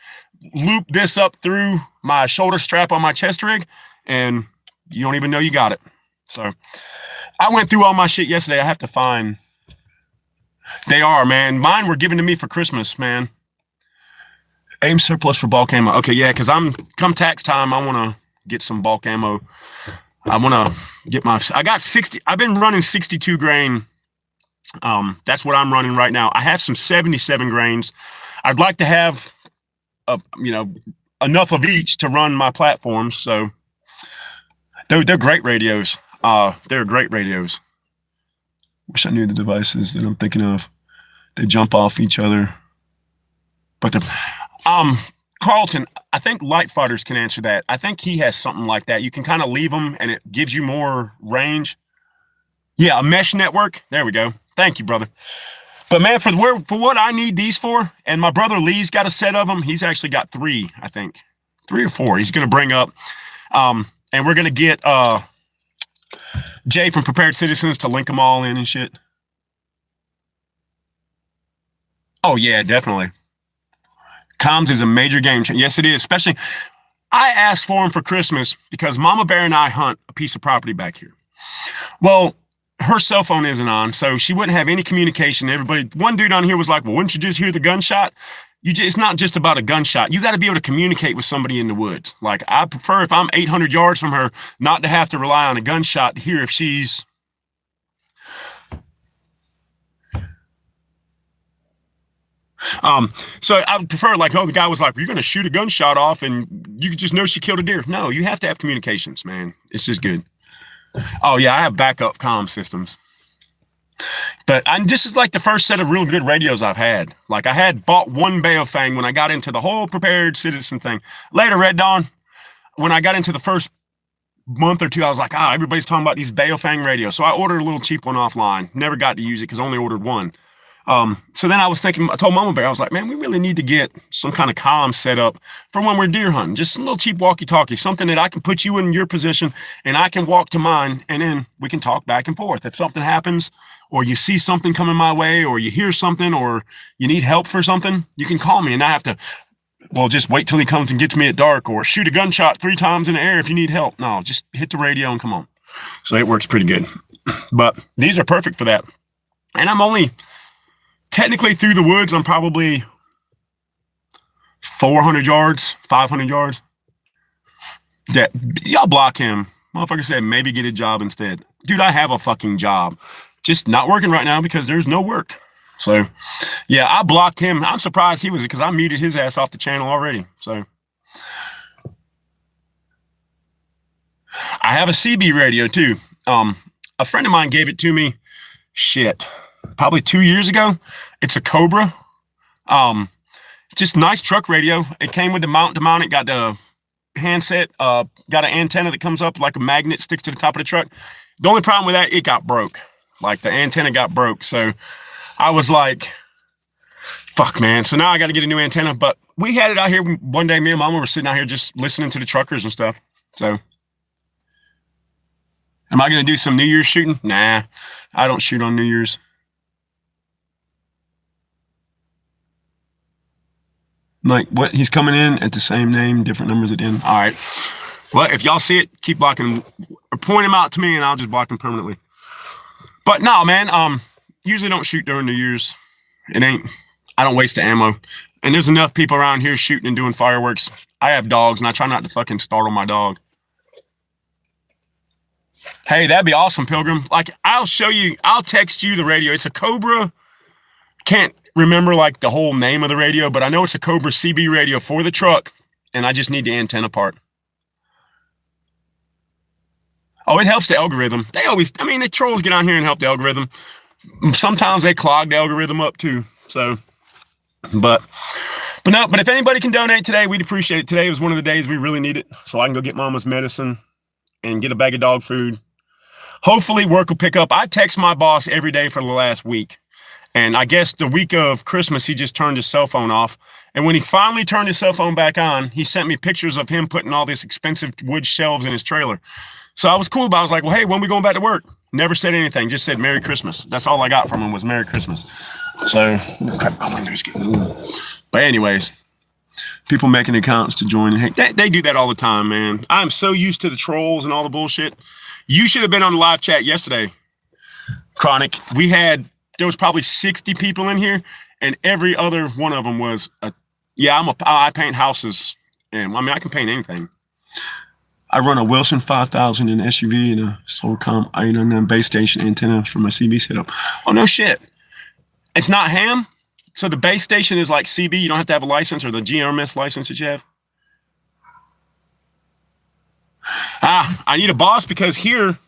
loop this up through my shoulder strap on my chest rig, and you don't even know you got it. So I went through all my shit yesterday. I have to find. They are, man. Mine were given to me for Christmas, man. Aim surplus for bulk ammo. Okay, yeah, because come tax time, I want to get some bulk ammo. I want to get I got 60. I've been running 62 grain. That's what I'm running right now. I have some 77 grains. I'd like to have, enough of each to run my platforms. So they're great radios. They're great radios. Wish I knew the devices that I'm thinking of. They jump off each other. But Carlton, I think Light Fighters can answer that. I think he has something like that. You can kind of leave them and it gives you more range. Yeah, a mesh network. There we go. Thank you, brother. But man, for what I need these for, and my brother Lee's got a set of them. He's actually got 3, I think. 3 or 4. He's going to bring up. And we're going to get Jay from Prepared Citizens to link them all in and shit. Oh, yeah, definitely. Comms is a major game changer. Yes, it is. Especially, I asked for them for Christmas because Mama Bear and I hunt a piece of property back here. Well, her cell phone isn't on, so she wouldn't have any communication. One dude on here was like, well, wouldn't you just hear the gunshot? It's not just about a gunshot. You got to be able to communicate with somebody in the woods. Like, I prefer if I'm 800 yards from her, not to have to rely on a gunshot to hear if she's... So I would prefer, like, the guy was like, you're going to shoot a gunshot off and you just know she killed a deer. No, you have to have communications, man. It's just good. Oh, yeah, I have backup comm systems. But this is like the first set of real good radios I've had. Like, I had bought one Baofeng when I got into the whole Prepared Citizen thing. Later, Red Dawn, when I got into the first month or two, I was like, everybody's talking about these Baofeng radios. So I ordered a little cheap one offline. Never got to use it because I only ordered one. So then I told Mama Bear, I was like, man, we really need to get some kind of comm set up for when we're deer hunting. Just some little cheap walkie-talkie, something that I can put you in your position and I can walk to mine and then we can talk back and forth. If something happens or you see something coming my way or you hear something or you need help for something, you can call me and I have to, just wait till he comes and gets me at dark or shoot a gunshot 3 times in the air if you need help. No, just hit the radio and come on. So it works pretty good. But these are perfect for that. And I'm only... technically, through the woods, I'm probably 400 yards, 500 yards. Y'all block him. Motherfucker said maybe get a job instead. Dude, I have a fucking job. Just not working right now because there's no work. So, yeah, I blocked him. I'm surprised he was, because I muted his ass off the channel already. So, I have a CB radio too. A friend of mine gave it to me. Probably 2 years ago. It's a Cobra. Just nice truck radio. It came with the mount to mount it, got the handset, got an antenna that comes up like a magnet, sticks to the top of the truck. The only problem with that, it got broke. Like, the antenna got broke. So I was like, fuck, man. So now I got to get a new antenna. But we had it out here one day. Me and Mama were sitting out here just listening to the truckers and stuff. So am I going to do some New Year's shooting? Nah, I don't shoot on New Year's. Like, what? He's coming in at the same name, different numbers at the end. All right. Well, if y'all see it, keep blocking or point him out to me and I'll just block him permanently. But no, man, usually don't shoot during New Year's. I don't waste the ammo. And there's enough people around here shooting and doing fireworks. I have dogs, and I try not to fucking startle my dog. Hey, that'd be awesome, Pilgrim. Like, I'll text you the radio. It's a Cobra. Can't remember like the whole name of the radio, but I know it's a Cobra CB radio for the truck, and I just need the antenna part. Oh, it helps the algorithm. The trolls get on here and help the algorithm. Sometimes they clog the algorithm up too. So, but if anybody can donate today, we'd appreciate it. Today was one of the days we really need it, so I can go get Mama's medicine and get a bag of dog food. Hopefully work will pick up. I text my boss every day for the last week. And I guess the week of Christmas, he just turned his cell phone off. And when he finally turned his cell phone back on, he sent me pictures of him putting all this expensive wood shelves in his trailer. So I was cool about it. I was like, well, hey, when we going back to work? Never said anything. Just said Merry Christmas. That's all I got from him was Merry Christmas. So, crap, my window's getting warm. But anyways, people making accounts to join. Hey, they do that all the time, man. I'm so used to the trolls and all the bullshit. You should have been on the live chat yesterday, Chronic. There was probably 60 people in here, and every other one of them was, I paint houses. And I can paint anything. I run a Wilson 5000 in SUV and a Solcom 809 base station antenna for my CB setup. Oh, no shit. It's not ham? So the base station is like CB. You don't have to have a license or the GRMS license that you have? I need a boss because here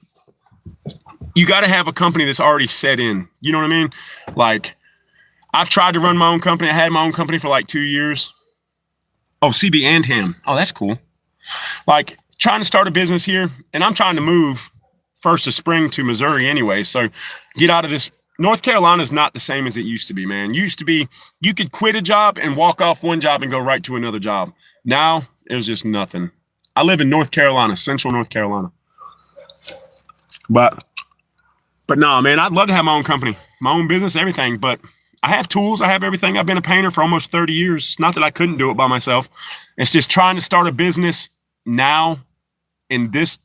you got to have a company that's already set in. You know what I mean? Like, I've tried to run my own company. I had my own company for like 2 years. Oh, CB and ham. Oh, that's cool. Like, trying to start a business here, and I'm trying to move first of spring to Missouri anyway. So get out of this. North Carolina is not the same as it used to be, man. Used to be, you could quit a job and walk off one job and go right to another job. Now, there's just nothing. I live in North Carolina, central North Carolina. But no, man, I'd love to have my own company, my own business, everything. But I have tools. I have everything. I've been a painter for almost 30 years. It's not that I couldn't do it by myself. It's just trying to start a business now in this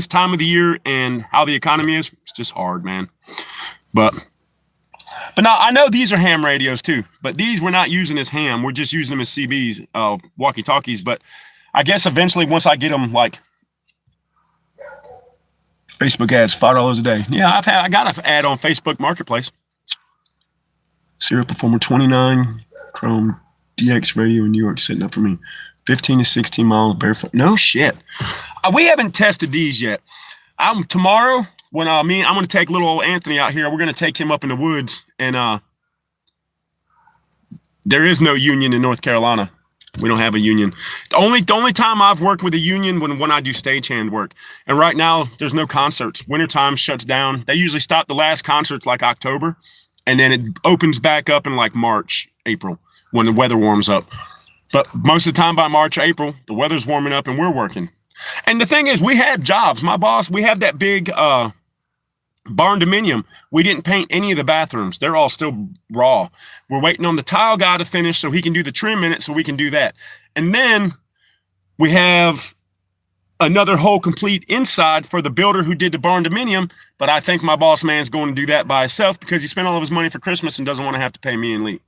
time of the year and how the economy is. It's just hard, man. But now I know these are ham radios too, but these we're not using as ham. We're just using them as CBs, walkie-talkies. But I guess eventually once I get them, like Facebook ads, $5 a day. Yeah, I got an ad on Facebook Marketplace. Serial Performer 29 Chrome DX radio in New York setting up for me. 15 to 16 miles barefoot. No shit. We haven't tested these yet. Tomorrow when I'm going to take little old Anthony out here. We're going to take him up in the woods, and there is no union in North Carolina. We don't have a union. The only time I've worked with a union when I do stagehand work. And right now there's no concerts. Wintertime shuts down. They usually stop the last concerts like October, and then it opens back up in like March, April when the weather warms up. But most of the time by March, April, the weather's warming up and we're working. And the thing is, we have jobs. My boss, we have that big barn dominium. We didn't paint any of the bathrooms. They're all still raw. We're waiting on the tile guy to finish so he can do the trim in it so we can do that. And then we have another whole complete inside for the builder who did the barn dominium. But I think my boss man's going to do that by himself because he spent all of his money for Christmas and doesn't want to have to pay me and Lee.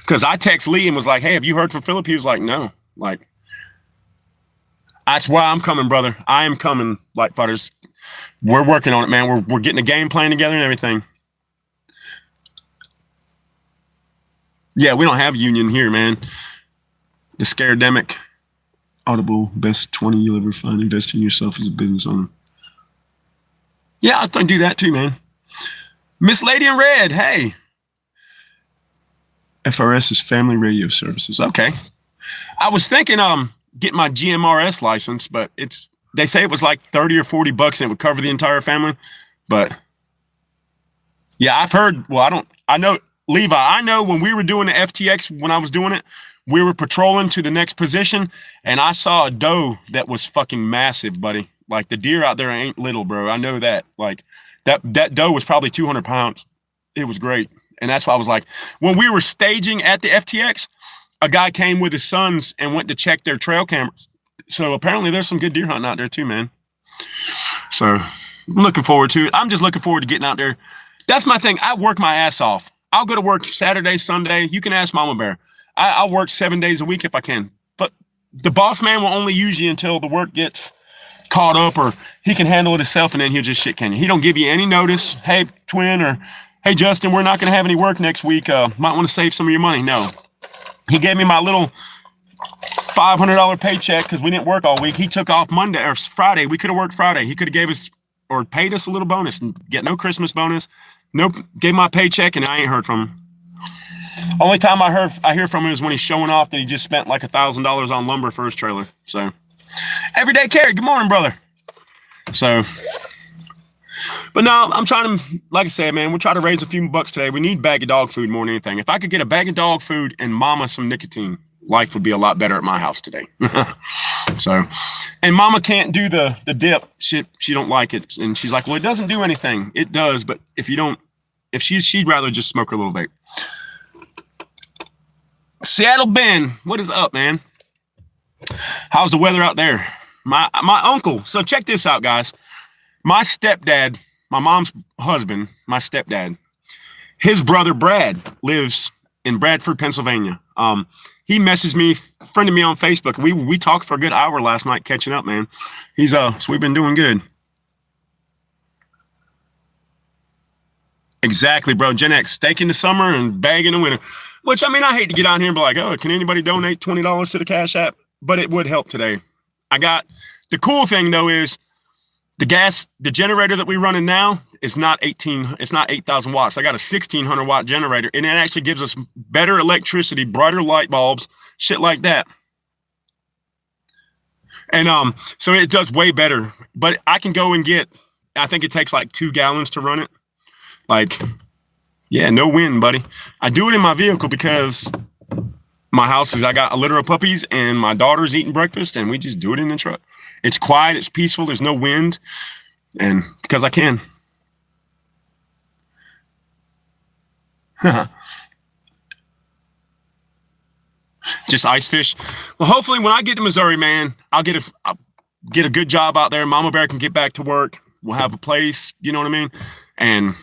Because I text Lee and was like, hey, have you heard from Philip? He was like, no. Like, that's why I'm coming, brother. I am coming, like futters. We're working on it, man. We're getting a game plan together and everything. Yeah, we don't have a union here, man. The Scaredemic. Audible, best 20 you'll ever find. Invest in yourself as a business owner. Yeah, I think do that too, man. Miss Lady in Red, hey. FRS is Family Radio Services. Okay. I was thinking get my GMRS license, but they say it was like 30 or 40 bucks and it would cover the entire family. But yeah, I've heard, I know Levi, I know when we were doing the FTX, when I was doing it, we were patrolling to the next position and I saw a doe that was fucking massive, buddy. Like the deer out there ain't little, bro. I know that. Like that doe was probably 200 pounds. It was great. And that's why I was like, when we were staging at the FTX, a guy came with his sons and went to check their trail cameras. So apparently there's some good deer hunting out there too, man. So I'm looking forward to it. I'm just looking forward to getting out there. That's my thing. I work my ass off. I'll go to work Saturday, Sunday. You can ask Mama Bear. I'll work 7 days a week if I can. But the boss man will only use you until the work gets caught up or he can handle it himself, and then he'll just shit can you. He don't give you any notice. Hey, twin, or hey, Justin, we're not going to have any work next week. Might want to save some of your money. No. He gave me my little $500 paycheck because we didn't work all week. He took off Monday or Friday. We could have worked Friday. He could have gave us or paid us a little bonus and get no Christmas bonus. Nope. Gave my paycheck and I ain't heard from him. Only time I hear from him is when he's showing off that he just spent like $1,000 on lumber for his trailer. So, everyday carry. Good morning, brother. So, but no, I'm trying to, like I said, man, we're trying to raise a few bucks today. We need bag of dog food more than anything. If I could get a bag of dog food and mama some nicotine, life would be a lot better at my house today. So, and mama can't do the dip. She don't like it. And she's like, well, it doesn't do anything. It does. But she'd rather just smoke her little vape. Seattle Ben, what is up, man? How's the weather out there? My uncle. So check this out, guys. My stepdad, my mom's husband, my stepdad, his brother Brad lives in Bradford, Pennsylvania. He messaged me, friended me on Facebook. We talked for a good hour last night, catching up, man. So we've been doing good. Exactly, bro. Gen X, steak in the summer and bag in the winter. Which, I mean, I hate to get on here and be like, oh, can anybody donate $20 to the Cash App? But it would help today. The cool thing, though, is the generator that we're running now is not 8,000 watts. I got a 1,600 watt generator, and it actually gives us better electricity, brighter light bulbs, shit like that. And so it does way better. But I can go and I think it takes like 2 gallons to run it. Like, yeah, no wind, buddy. I do it in my vehicle because my house I got a litter of puppies and my daughter's eating breakfast, and we just do it in the truck. It's quiet, it's peaceful, there's no wind, and because I can. Just ice fish. Well, hopefully when I get to Missouri, man, I'll get a good job out there. Mama Bear can get back to work. We'll have a place, you know what I mean? And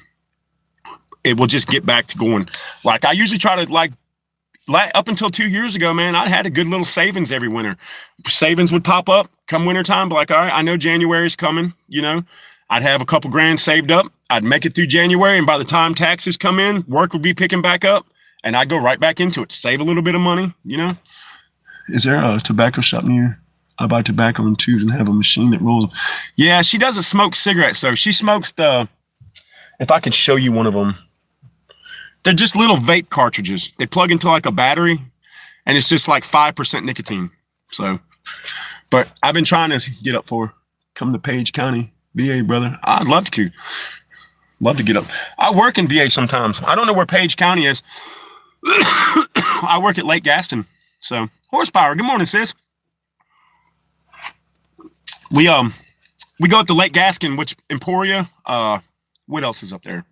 it will just get back to going. Like I usually try to up until 2 years ago, man, I had a good little savings every winter. Savings would pop up come wintertime, like, all right, I know January's coming, you know. I'd have a couple grand saved up. I'd make it through January, and by the time taxes come in, work would be picking back up, and I'd go right back into it, save a little bit of money, you know. Is there a tobacco shop near? I buy tobacco and tubes and have a machine that rolls them. Yeah, she doesn't smoke cigarettes, so she smokes if I could show you one of them. They're just little vape cartridges. They plug into like a battery, and it's just like 5% nicotine. So, but I've been trying to get up for come to Page County, VA, brother. I'd love to. Love to get up. I work in VA sometimes. I don't know where Page County is. I work at Lake Gaston. So, horsepower. Good morning, sis. We go up to Lake Gaston, which Emporia. What else is up there?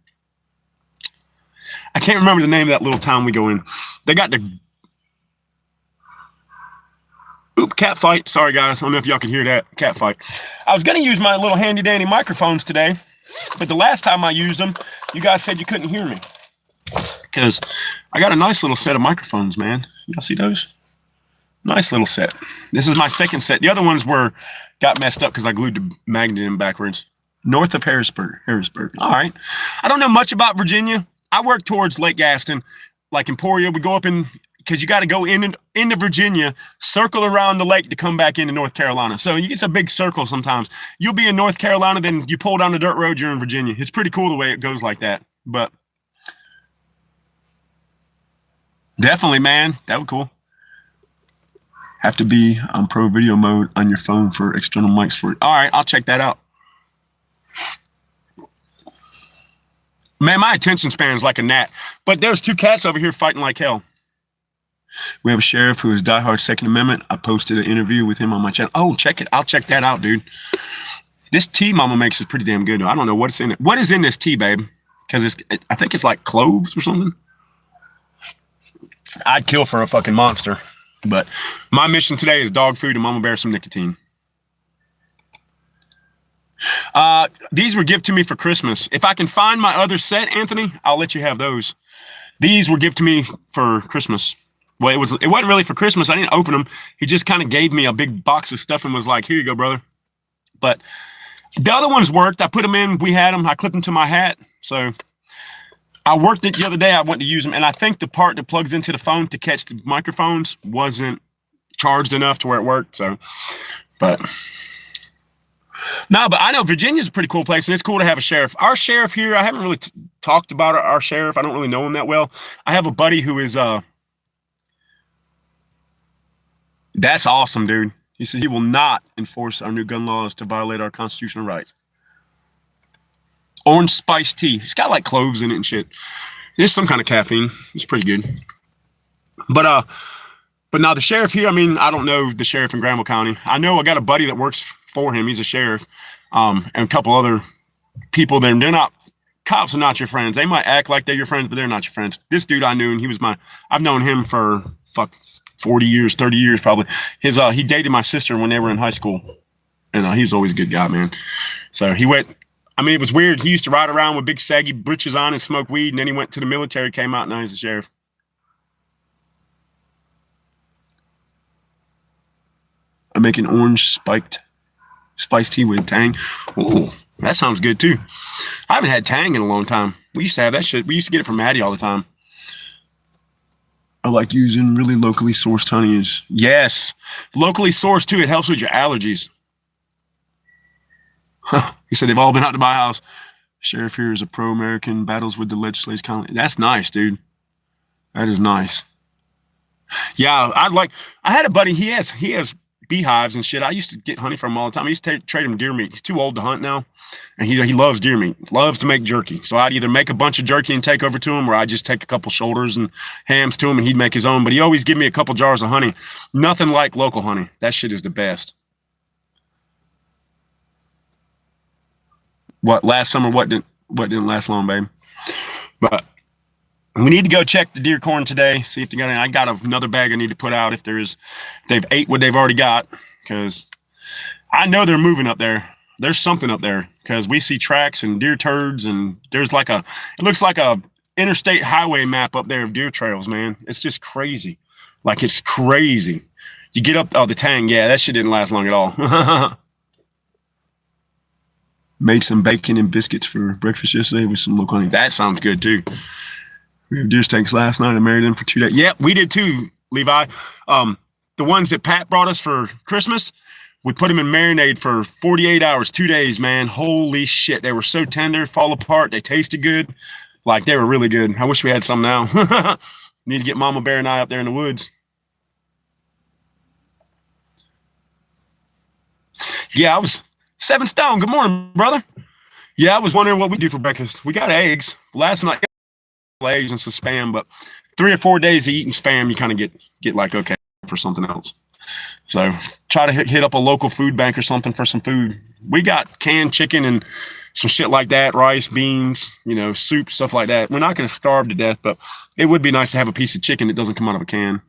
I can't remember the name of that little town we go in. They got cat fight. Sorry, guys. I don't know if y'all can hear that. Cat fight. I was going to use my little handy dandy microphones today, but the last time I used them, you guys said you couldn't hear me. Because I got a nice little set of microphones, man. Y'all see those? Nice little set. This is my second set. The other ones got messed up because I glued the magnet in backwards. North of Harrisburg. All right. I don't know much about Virginia. I work towards Lake Gaston, like Emporia. We go up because you got to go into Virginia, circle around the lake to come back into North Carolina. So it's a big circle sometimes. You'll be in North Carolina, then you pull down the dirt road, you're in Virginia. It's pretty cool the way it goes like that. But definitely, man, that would be cool. Have to be on pro video mode on your phone for external mics for it. All right, I'll check that out. Man, my attention span is like a gnat. But there's 2 cats over here fighting like hell. We have a sheriff who is diehard Second Amendment. I posted an interview with him on my channel. Oh, check it. I'll check that out, dude. This tea Mama makes is pretty damn good. I don't know what's in it. What is in this tea, babe? Because I think it's like cloves or something. I'd kill for a fucking monster. But my mission today is dog food and Mama Bear some nicotine. These were gifted to me for Christmas. If I can find my other set, Anthony, I'll let you have those. These were gifted to me for Christmas. Well, it wasn't really for Christmas. I didn't open them. He just kind of gave me a big box of stuff and was like, "Here you go, brother." But the other ones worked. I put them in. We had them. I clipped them to my hat. So I worked it the other day. I went to use them, and I think the part that plugs into the phone to catch the microphones wasn't charged enough to where it worked. So, but no, but I know Virginia's a pretty cool place, and it's cool to have a sheriff. Our sheriff here, I haven't really talked about our sheriff. I don't really know him that well. I have a buddy who is that's awesome, dude. He said he will not enforce our new gun laws to violate our constitutional rights. Orange spiced tea. It's got like cloves in it and shit. There's some kind of caffeine. It's pretty good. But now the sheriff here, I mean, I don't know the sheriff in Granville County. I know I got a buddy that works for him. He's a sheriff. And a couple other people there. They're not, cops are not your friends. They might act like they're your friends, but they're not your friends. This dude I knew, and I've known him for 40 years, 30 years probably. He dated my sister when they were in high school. And he was always a good guy, man. So he went, I mean, it was weird. He used to ride around with big saggy britches on and smoke weed, and then he went to the military, came out, and now he's a sheriff. I'm making orange spiced tea with Tang. Ooh, that sounds good too. I haven't had Tang in a long time. We used to have that shit. We used to get it from Maddie all the time. I like using really locally sourced honeys. Yes, locally sourced too. It helps with your allergies. He said they've all been out to my house. Sheriff here is a pro-American, battles with the legislature. That's nice, dude. That is nice. Yeah, I had a buddy. He has beehives and shit. I used to get honey from him all the time. I used to trade him deer meat. He's too old to hunt now, and he loves deer meat. Loves to make jerky. So I'd either make a bunch of jerky and take over to him, or I'd just take a couple shoulders and hams to him, and he'd make his own. But he always give me a couple jars of honey. Nothing like local honey. That shit is the best. Last summer? What didn't last long, babe? But we need to go check the deer corn today. See if they got any. I got another bag I need to put out if they've ate what they've already got, because I know they're moving up there. There's something up there because we see tracks and deer turds, and there's it looks like a interstate highway map up there of deer trails, man. It's just crazy. Like, it's crazy. You get up, the Tang, yeah, that shit didn't last long at all. Made some bacon and biscuits for breakfast yesterday with some local honey. That sounds good too. We had deer steaks last night. I married them for 2 days. Yeah, we did too, Levi. The ones that Pat brought us for Christmas, we put them in marinade for 48 hours, 2 days, man. Holy shit. They were so tender, fall apart. They tasted good. Like, they were really good. I wish we had some now. Need to get Mama Bear and I up there in the woods. Yeah, I was 7 stone. Good morning, brother. Yeah, I was wondering what we do for breakfast. We got eggs. Last night, eggs and some spam, but 3 or 4 days of eating spam, you kind of get like, okay, for something else. So try to hit up a local food bank or something for some food. We got canned chicken and some shit like that, rice, beans, soup, stuff like that. We're not going to starve to death, but it would be nice to have a piece of chicken that doesn't come out of a can.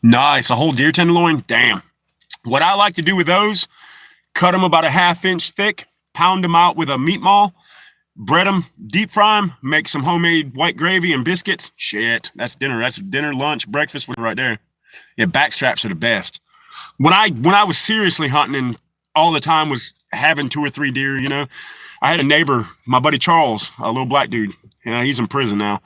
Nice. A whole deer tenderloin. Damn. What I like to do with those, cut them about a 1/2 inch thick, pound them out with a meat maul, bread them, deep fry them, make some homemade white gravy and biscuits. Shit, that's dinner. That's dinner, lunch, breakfast right there. Yeah, backstraps are the best. When I was seriously hunting and all the time was having 2 or 3 deer, I had a neighbor, my buddy Charles, a little black dude. He's in prison now.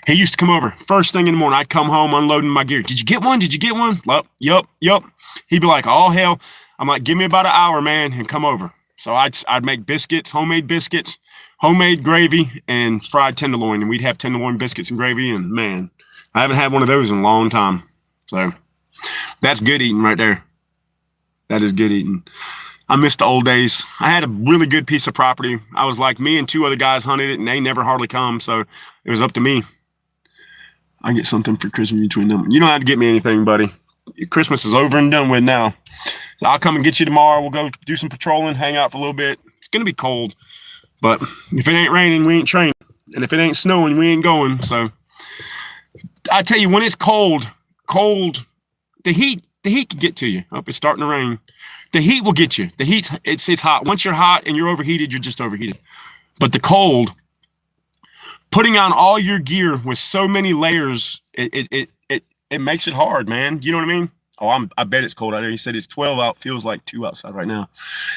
He used to come over first thing in the morning. I'd come home unloading my gear. Did you get one? Did you get one? Yup. He'd be like, oh hell. I'm like, give me about an hour, man, and come over. So I'd make biscuits, homemade gravy, and fried tenderloin, and we'd have tenderloin biscuits and gravy. And man, I haven't had one of those in a long time. So that's good eating right there. That is good eating. I miss the old days. I had a really good piece of property. I was like, me and 2 other guys hunted it, and they never hardly come. So it was up to me. I get something for Christmas between them. You don't have to get me anything, buddy. Christmas is over and done with now. So I'll come and get you tomorrow. We'll go do some patrolling, hang out for a little bit. It's going to be cold. But if it ain't raining, we ain't training. And if it ain't snowing, we ain't going. So I tell you, when it's cold, the heat can get to you. It's starting to rain. The heat will get you. The heat, it's hot. Once you're hot and you're overheated, you're just overheated. But the cold, putting on all your gear with so many layers, it it makes it hard, man. You know what I mean? Oh, I bet it's cold out there. He said it's 12 out, feels like 2 outside right now.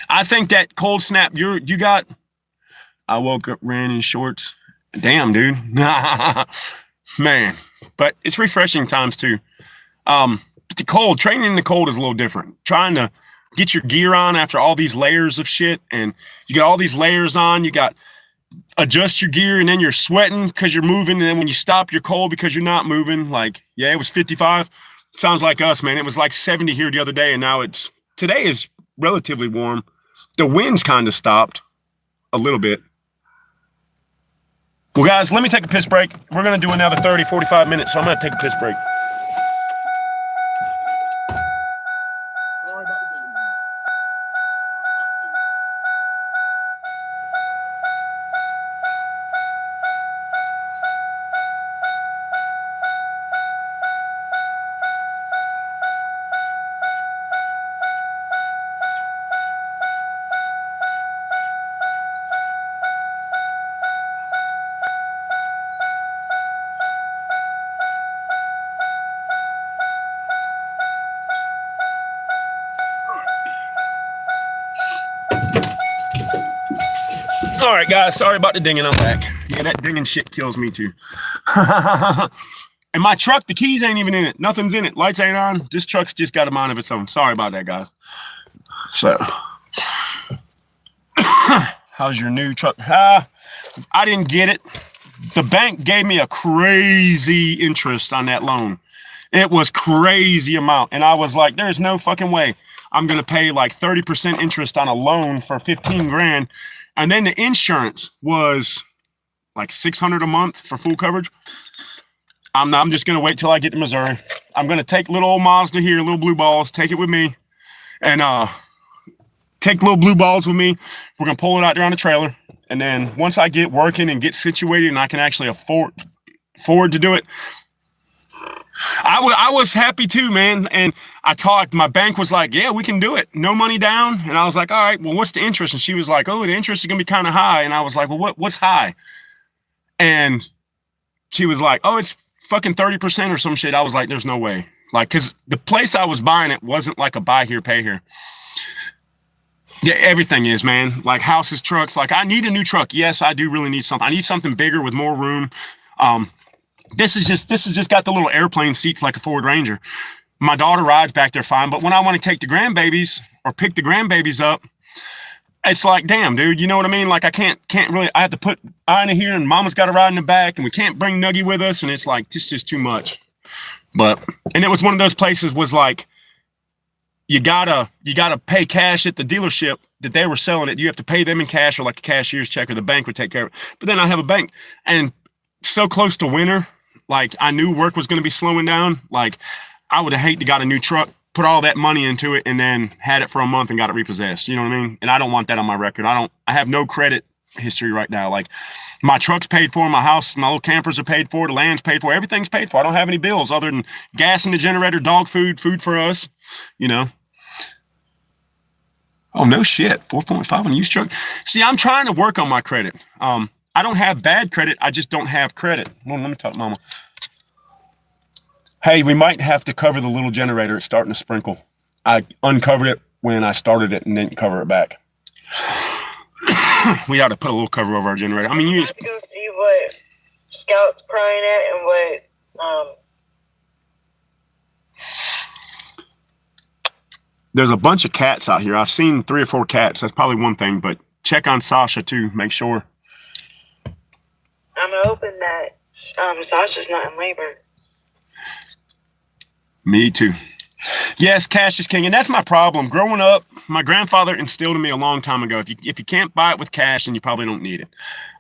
I think that cold snap you got. I woke up, ran in shorts. Damn, dude. Man. But it's refreshing times too. But the cold, training in the cold is a little different. Trying to get your gear on after all these layers of shit, and you got all these layers on, you got adjust your gear, and then you're sweating because you're moving, and then when you stop, you're cold because you're not moving. Like, yeah, it was 55. Sounds like us, man. It was like 70 here the other day, and now today is relatively warm. The wind's kind of stopped a little bit. Well, guys, let me take a piss break. We're going to do another 30, 45 minutes, so I'm going to take a piss break. All right, guys, sorry about the dinging. I'm back. Yeah, that dinging shit kills me too. And my truck, the keys ain't even in it. Nothing's in it. Lights ain't on. This truck's just got a mind of its own. Sorry about that, guys. So, how's your new truck? I didn't get it. The bank gave me a crazy interest on that loan. It was crazy amount. And I was like, there's no fucking way I'm going to pay like 30% interest on a loan for 15 grand. And then the insurance was like $600 a month for full coverage. I'm just going to wait till I get to Missouri. I'm going to take little old Mazda here, little blue balls, take it with me, and take little blue balls with me. We're going to pull it out there on the trailer. And then once I get working and get situated and I can actually afford to do it, I was happy too, man. And I talked, my bank was like, yeah, we can do it. No money down. And I was like, all right, well, what's the interest? And she was like, oh, the interest is going to be kind of high. And I was like, well, what's high? And she was like, oh, it's fucking 30% or some shit. I was like, there's no way. Like, cause the place I was buying it wasn't like a buy here, pay here. Yeah, everything is, man. Like houses, trucks. Like I need a new truck. Yes, I do really need something. I need something bigger with more room. This is just got the little airplane seats like a Ford Ranger. My daughter rides back there fine, but when I want to take the grandbabies or pick the grandbabies up, it's like, damn, dude, you know what I mean? Like I can't really, I have to put Ina here and mama's got to ride in the back and we can't bring Nuggie with us. And it's like, this is too much. And it was one of those places was like, you gotta pay cash at the dealership that they were selling it. You have to pay them in cash or like a cashier's check or the bank would take care of it. But then I have a bank and so close to winter, like I knew work was going to be slowing down. Like I would have hated to got a new truck, put all that money into it and then had it for a month and got it repossessed. You know what I mean? And I don't want that on my record. I have no credit history right now. Like my truck's paid for, my house, my little campers are paid for, the land's paid for, everything's paid for. I don't have any bills other than gas in the generator, dog food for us, you know. Oh, no shit. 4.5 on a used truck. See, I'm trying to work on my credit. I don't have bad credit. I just don't have credit. Well, let me talk to mama. Hey, we might have to cover the little generator. It's starting to sprinkle. I uncovered it when I started it and didn't cover it back. We ought to put a little cover over our generator. I mean, you just... I can see what Scout's crying at and what... There's a bunch of cats out here. I've seen 3 or 4 cats. That's probably one thing, but check on Sasha too. Make sure. I'm hoping that Sasha's not in labor. Me too. Yes, cash is king, and that's my problem. Growing up, my grandfather instilled in me a long time ago, if you can't buy it with cash, then you probably don't need it.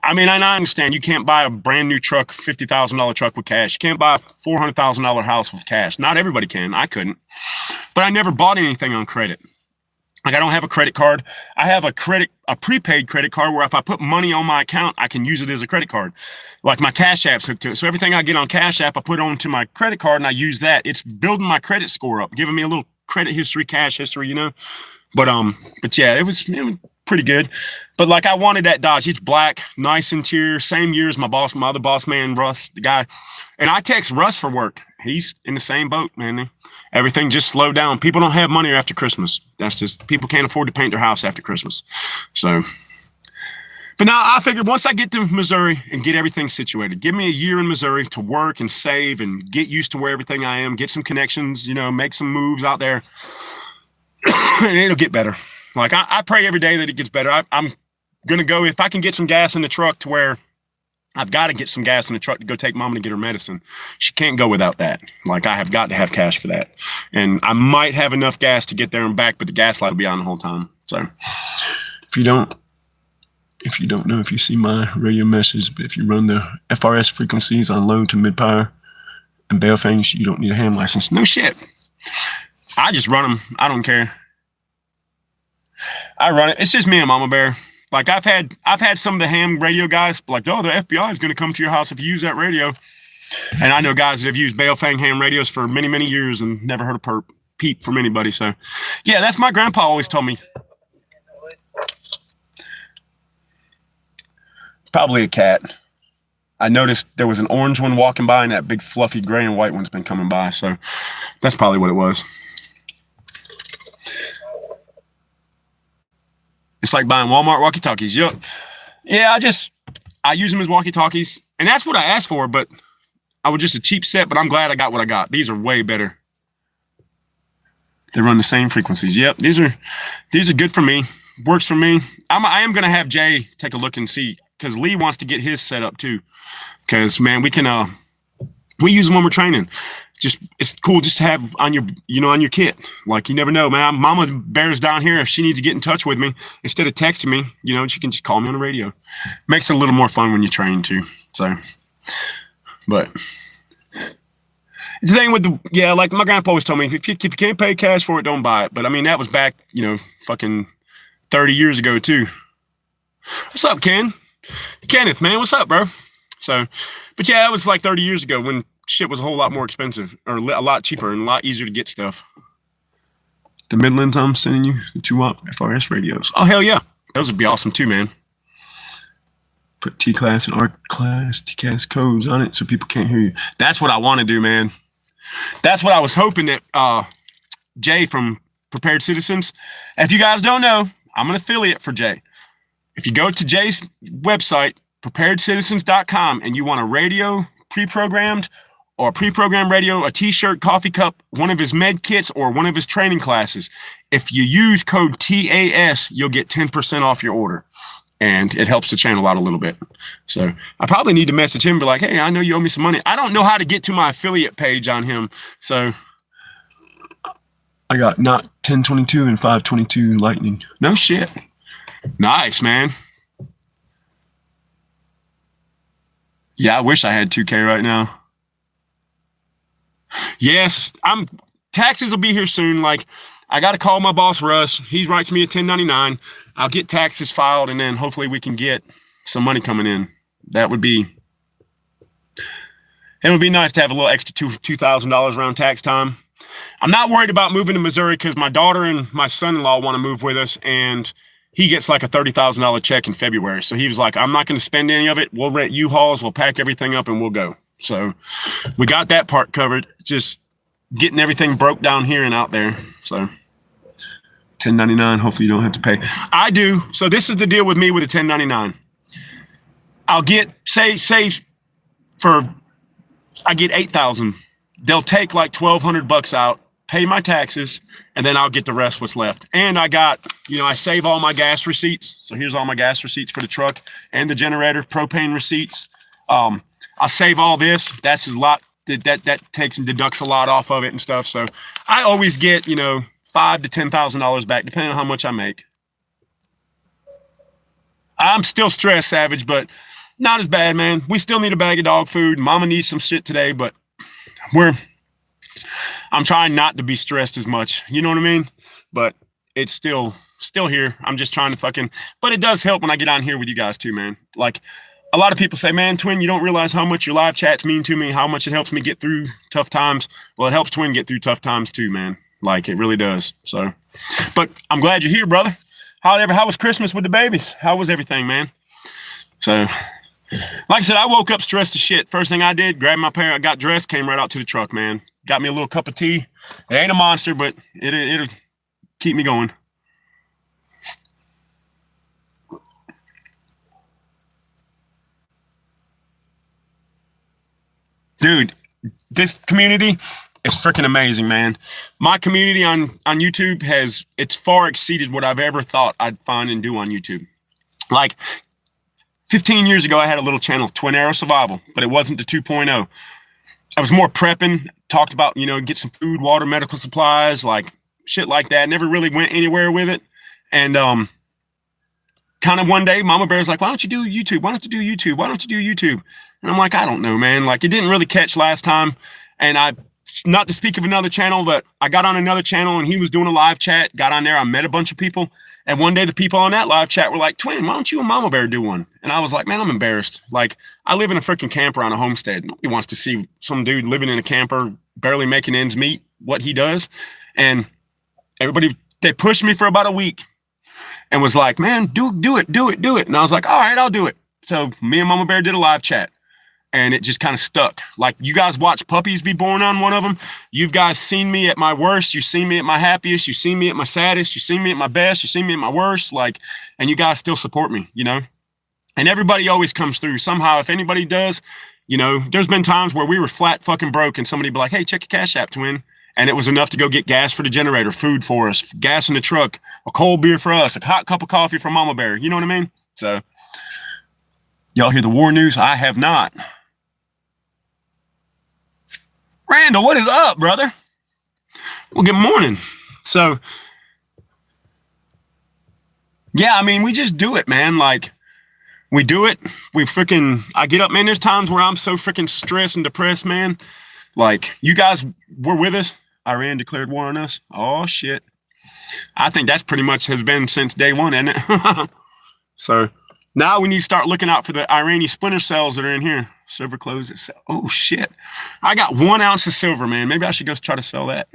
I mean, and I understand you can't buy a brand new truck, $50,000 truck with cash. You can't buy a $400,000 house with cash. Not everybody can. I couldn't. But I never bought anything on credit. Like I don't have a credit card. I have a prepaid credit card where if I put money on my account, I can use it as a credit card. Like my Cash App's hooked to it. So everything I get on Cash App, I put onto my credit card and I use that. It's building my credit score up, giving me a little credit history, cash history, you know. But yeah, it was pretty good. But like I wanted that Dodge. It's black, nice interior, same year as my other boss man, Russ, the guy. And I text Russ for work. He's in the same boat, man. Everything just slowed down. People don't have money after Christmas. That's just, people can't afford to paint their house after Christmas. So, but now I figured once I get to Missouri and get everything situated, give me a year in Missouri to work and save and get used to where everything I am, get some connections, you know, make some moves out there, and it'll get better. Like I pray every day that it gets better. I'm going to go, if I can get some gas in the truck to where I've got to get some gas in the truck to go take Mama to get her medicine. She can't go without that. Like I have got to have cash for that. And I might have enough gas to get there and back, but the gas light will be on the whole time. So if you don't know, if you see my radio message, but if you run the FRS frequencies on low to mid power and Baofengs, you don't need a ham license. No shit. I just run them. I don't care. I run it. It's just me and Mama Bear. Like I've had some of the ham radio guys like, oh, the FBI is going to come to your house if you use that radio. And I know guys that have used Baofeng ham radios for many, many years and never heard a peep from anybody. So yeah, that's my grandpa always told me. Probably a cat. I noticed there was an orange one walking by and that big fluffy gray and white one's been coming by. So that's probably what it was. It's like buying Walmart walkie-talkies. Yep. Yeah, I use them as walkie-talkies. And that's what I asked for, but I was just a cheap set, but I'm glad I got what I got. These are way better. They run the same frequencies. Yep, these are good for me. Works for me. I am going to have Jay take a look and see, because Lee wants to get his set up too. Because, man, we use them when we're training. Just it's cool just to have on your kit. Like you never know, man. Mama Bear's down here. If she needs to get in touch with me instead of texting me, she can just call me on the radio. Makes it a little more fun when you train too. So, but the thing with like my grandpa always told me, if you can't pay cash for it, don't buy it. But I mean that was back, fucking 30 years ago too. What's up, Kenneth, man? What's up, bro? So, but yeah, that was like 30 years ago when shit was a whole lot more expensive, or a lot cheaper and a lot easier to get stuff. The Midlands, I'm sending you the 2-watt FRS radios. Oh, hell yeah. Those would be awesome too, man. Put T-class and R-class, T-class codes on it so people can't hear you. That's what I want to do, man. That's what I was hoping that Jay from Prepared Citizens, if you guys don't know, I'm an affiliate for Jay. If you go to Jay's website, preparedcitizens.com, and you want a radio pre-programmed or a pre-programmed radio, a t-shirt, coffee cup, one of his med kits, or one of his training classes, if you use code TAS, you'll get 10% off your order. And it helps the channel out a little bit. So I probably need to message him and be like, hey, I know you owe me some money. I don't know how to get to my affiliate page on him. So I got not 1022 and 522 lightning. No shit. Nice, man. Yeah, I wish I had 2K right now. Yes, taxes will be here soon. Like, I got to call my boss, Russ. He writes me a 1099. I'll get taxes filed, and then hopefully we can get some money coming in. It would be nice to have a little extra $2,000 around tax time. I'm not worried about moving to Missouri because my daughter and my son-in-law want to move with us, and he gets like a $30,000 check in February. So he was like, I'm not going to spend any of it. We'll rent U-Hauls. We'll pack everything up and we'll go. So we got that part covered. Just getting everything broke down here and out there. So 1099, hopefully you don't have to pay. I do. So this is the deal with me with a 1099. I'll get, say I get 8,000. They'll take like $1,200 out, pay my taxes, and then I'll get the rest what's left. And I got, I save all my gas receipts. So here's all my gas receipts for the truck and the generator, propane receipts. I'll save all this. That's a lot. That takes and deducts a lot off of it and stuff. So I always get, $5,000 to $10,000 back, depending on how much I make. I'm still stressed, Savage, but not as bad, man. We still need a bag of dog food. Mama needs some shit today, but I'm trying not to be stressed as much. You know what I mean? But it's still here. I'm just trying to but it does help when I get on here with you guys too, man. Like a lot of people say, man, Twin, you don't realize how much your live chats mean to me, how much it helps me get through tough times. Well, it helps Twin get through tough times too, man. Like it really does. So, but I'm glad you're here, brother. How was Christmas with the babies? How was everything, man? So, like I said, I woke up stressed as shit. First thing I did, grabbed my parent, got dressed, came right out to the truck, man. Got me a little cup of tea. It ain't a monster, but it'll keep me going. Dude, this community is freaking amazing, man. My community on YouTube it's far exceeded what I've ever thought I'd find and do on YouTube. Like 15 years ago, I had a little channel, Twin Arrows Survival, but it wasn't the 2.0. I was more prepping, talked about, get some food, water, medical supplies, like shit like that. Never really went anywhere with it. And kind of one day, Mama Bear's like, why don't you do YouTube? Why don't you do YouTube? Why don't you do YouTube? And I'm like, I don't know, man. Like, it didn't really catch last time. And not to speak of another channel, but I got on another channel and he was doing a live chat, got on there. I met a bunch of people. And one day the people on that live chat were like, Twin, why don't you and Mama Bear do one? And I was like, man, I'm embarrassed. Like, I live in a freaking camper on a homestead. Nobody wants to see some dude living in a camper, barely making ends meet, what he does. And they pushed me for about a week and was like, man, do it. And I was like, all right, I'll do it. So me and Mama Bear did a live chat. And it just kind of stuck. Like, you guys watch puppies be born on one of them. You guys seen me at my worst. You've seen me at my happiest. You've seen me at my saddest. You've seen me at my best. You've seen me at my worst. Like, and you guys still support me, And everybody always comes through. Somehow, if anybody does, there's been times where we were flat fucking broke and somebody be like, hey, check your Cash App, Twin. And it was enough to go get gas for the generator, food for us, gas in the truck, a cold beer for us, a hot cup of coffee for Mama Bear. You know what I mean? So, y'all hear the war news? I have not. Randall, what is up, brother? Well, good morning. So, yeah, I mean, we just do it, man. Like, we do it. I get up, man. There's times where I'm so freaking stressed and depressed, man. Like, you guys were with us. Iran declared war on us. Oh, shit. I think that's pretty much has been since day one, isn't it? So, now we need to start looking out for the Iranian splinter cells that are in here. Silver clothes. Oh, shit. I got 1 ounce of silver, man. Maybe I should go try to sell that.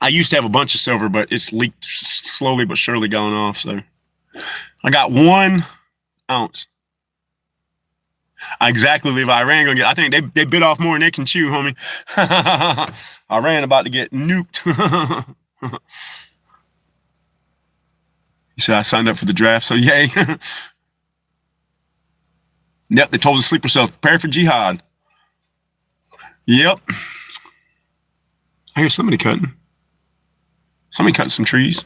I used to have a bunch of silver, but it's leaked slowly but surely going off. So I got 1 ounce. Exactly, Levi. I think they bit off more than they can chew, homie. Iran about to get nuked. You said I signed up for the draft, so yay. Yep, they told the sleeper cells, prepare for jihad. Yep. I hear somebody cutting. Somebody cutting some trees.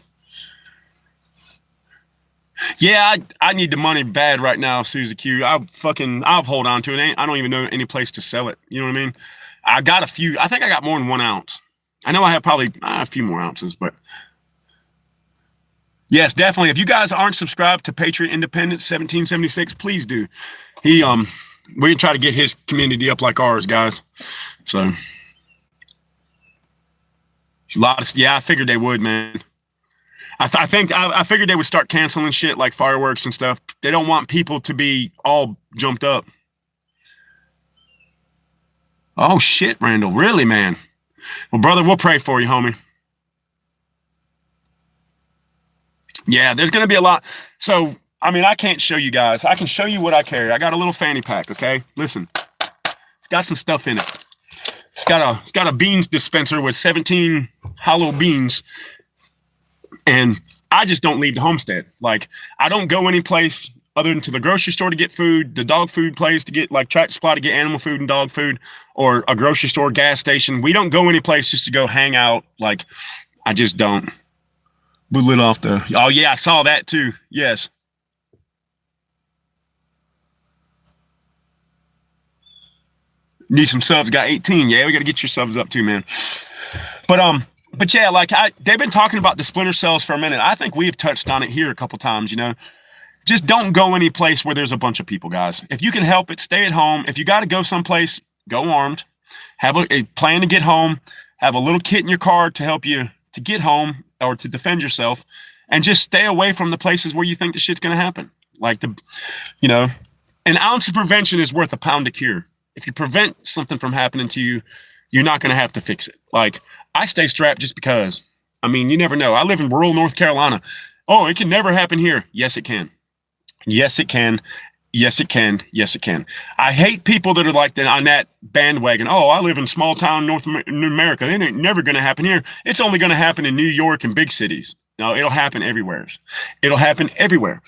Yeah, I need the money bad right now, Susie Q. I'll hold on to it. I don't even know any place to sell it. You know what I mean? I think I got more than 1 ounce. I know I have probably a few more ounces, but yes, definitely. If you guys aren't subscribed to Patriot Independence 1776, please do. We can try to get his community up like ours, guys. So, I figured they would, man. I figured they would start canceling shit like fireworks and stuff. They don't want people to be all jumped up. Oh shit, Randall, really, man? Well, brother, we'll pray for you, homie. Yeah, there's gonna be a lot. So, I mean, I can't show you guys. I can show you what I carry. I got a little fanny pack, okay? Listen, it's got some stuff in it. It's got a beans dispenser with 17 hollow beans. And I just don't leave the homestead. Like, I don't go any place other than to the grocery store to get food, the dog food place to get, like, Tractor Supply to get animal food and dog food, or a grocery store, gas station. We don't go any place just to go hang out. Like, I just don't. We lit off the... Oh, yeah, I saw that, too. Yes. Need some subs. Got 18. Yeah, we got to get your subs up, too, man. But yeah, like they've been talking about the splinter cells for a minute. I think we have touched on it here a couple times, Just don't go any place where there's a bunch of people, guys. If you can help it, stay at home. If you got to go someplace, go armed. Have a plan to get home. Have a little kit in your car to help you to get home or to defend yourself. And just stay away from the places where you think the shit's going to happen. Like an ounce of prevention is worth a pound of cure. If you prevent something from happening to you, you're not going to have to fix it. Like, I stay strapped just because. I mean, you never know. I live in rural North Carolina. Oh, it can never happen here. Yes, it can. Yes, it can. Yes, it can. Yes, it can. I hate people that are like that on that bandwagon. Oh, I live in small town North America. It ain't never going to happen here. It's only going to happen in New York and big cities. No, it'll happen everywhere. It'll happen everywhere.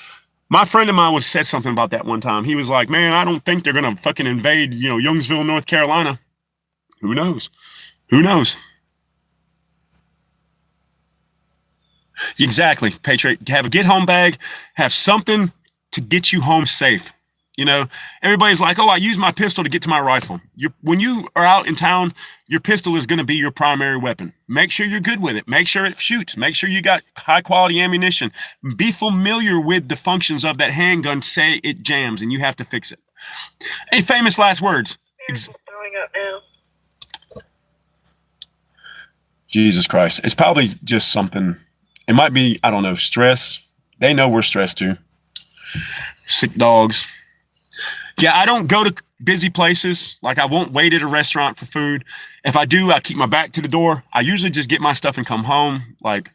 My friend of mine said something about that one time. He was like, man, I don't think they're going to fucking invade, Youngsville, North Carolina. Who knows? Who knows? Exactly, Patriot. Have a get home bag. Have something to get you home safe. Everybody's like, oh, I use my pistol to get to my rifle. When you are out in town, your pistol is going to be your primary weapon. Make sure you're good with it. Make sure it shoots. Make sure you got high quality ammunition. Be familiar with the functions of that handgun. Say it jams and you have to fix it. Hey, famous last words. Throwing up now. Jesus Christ. It's probably just something. It might be, I don't know, stress. They know we're stressed too. Sick dogs. Yeah, I don't go to busy places. Like, I won't wait at a restaurant for food. If I do, I keep my back to the door. I usually just get my stuff and come home. Like,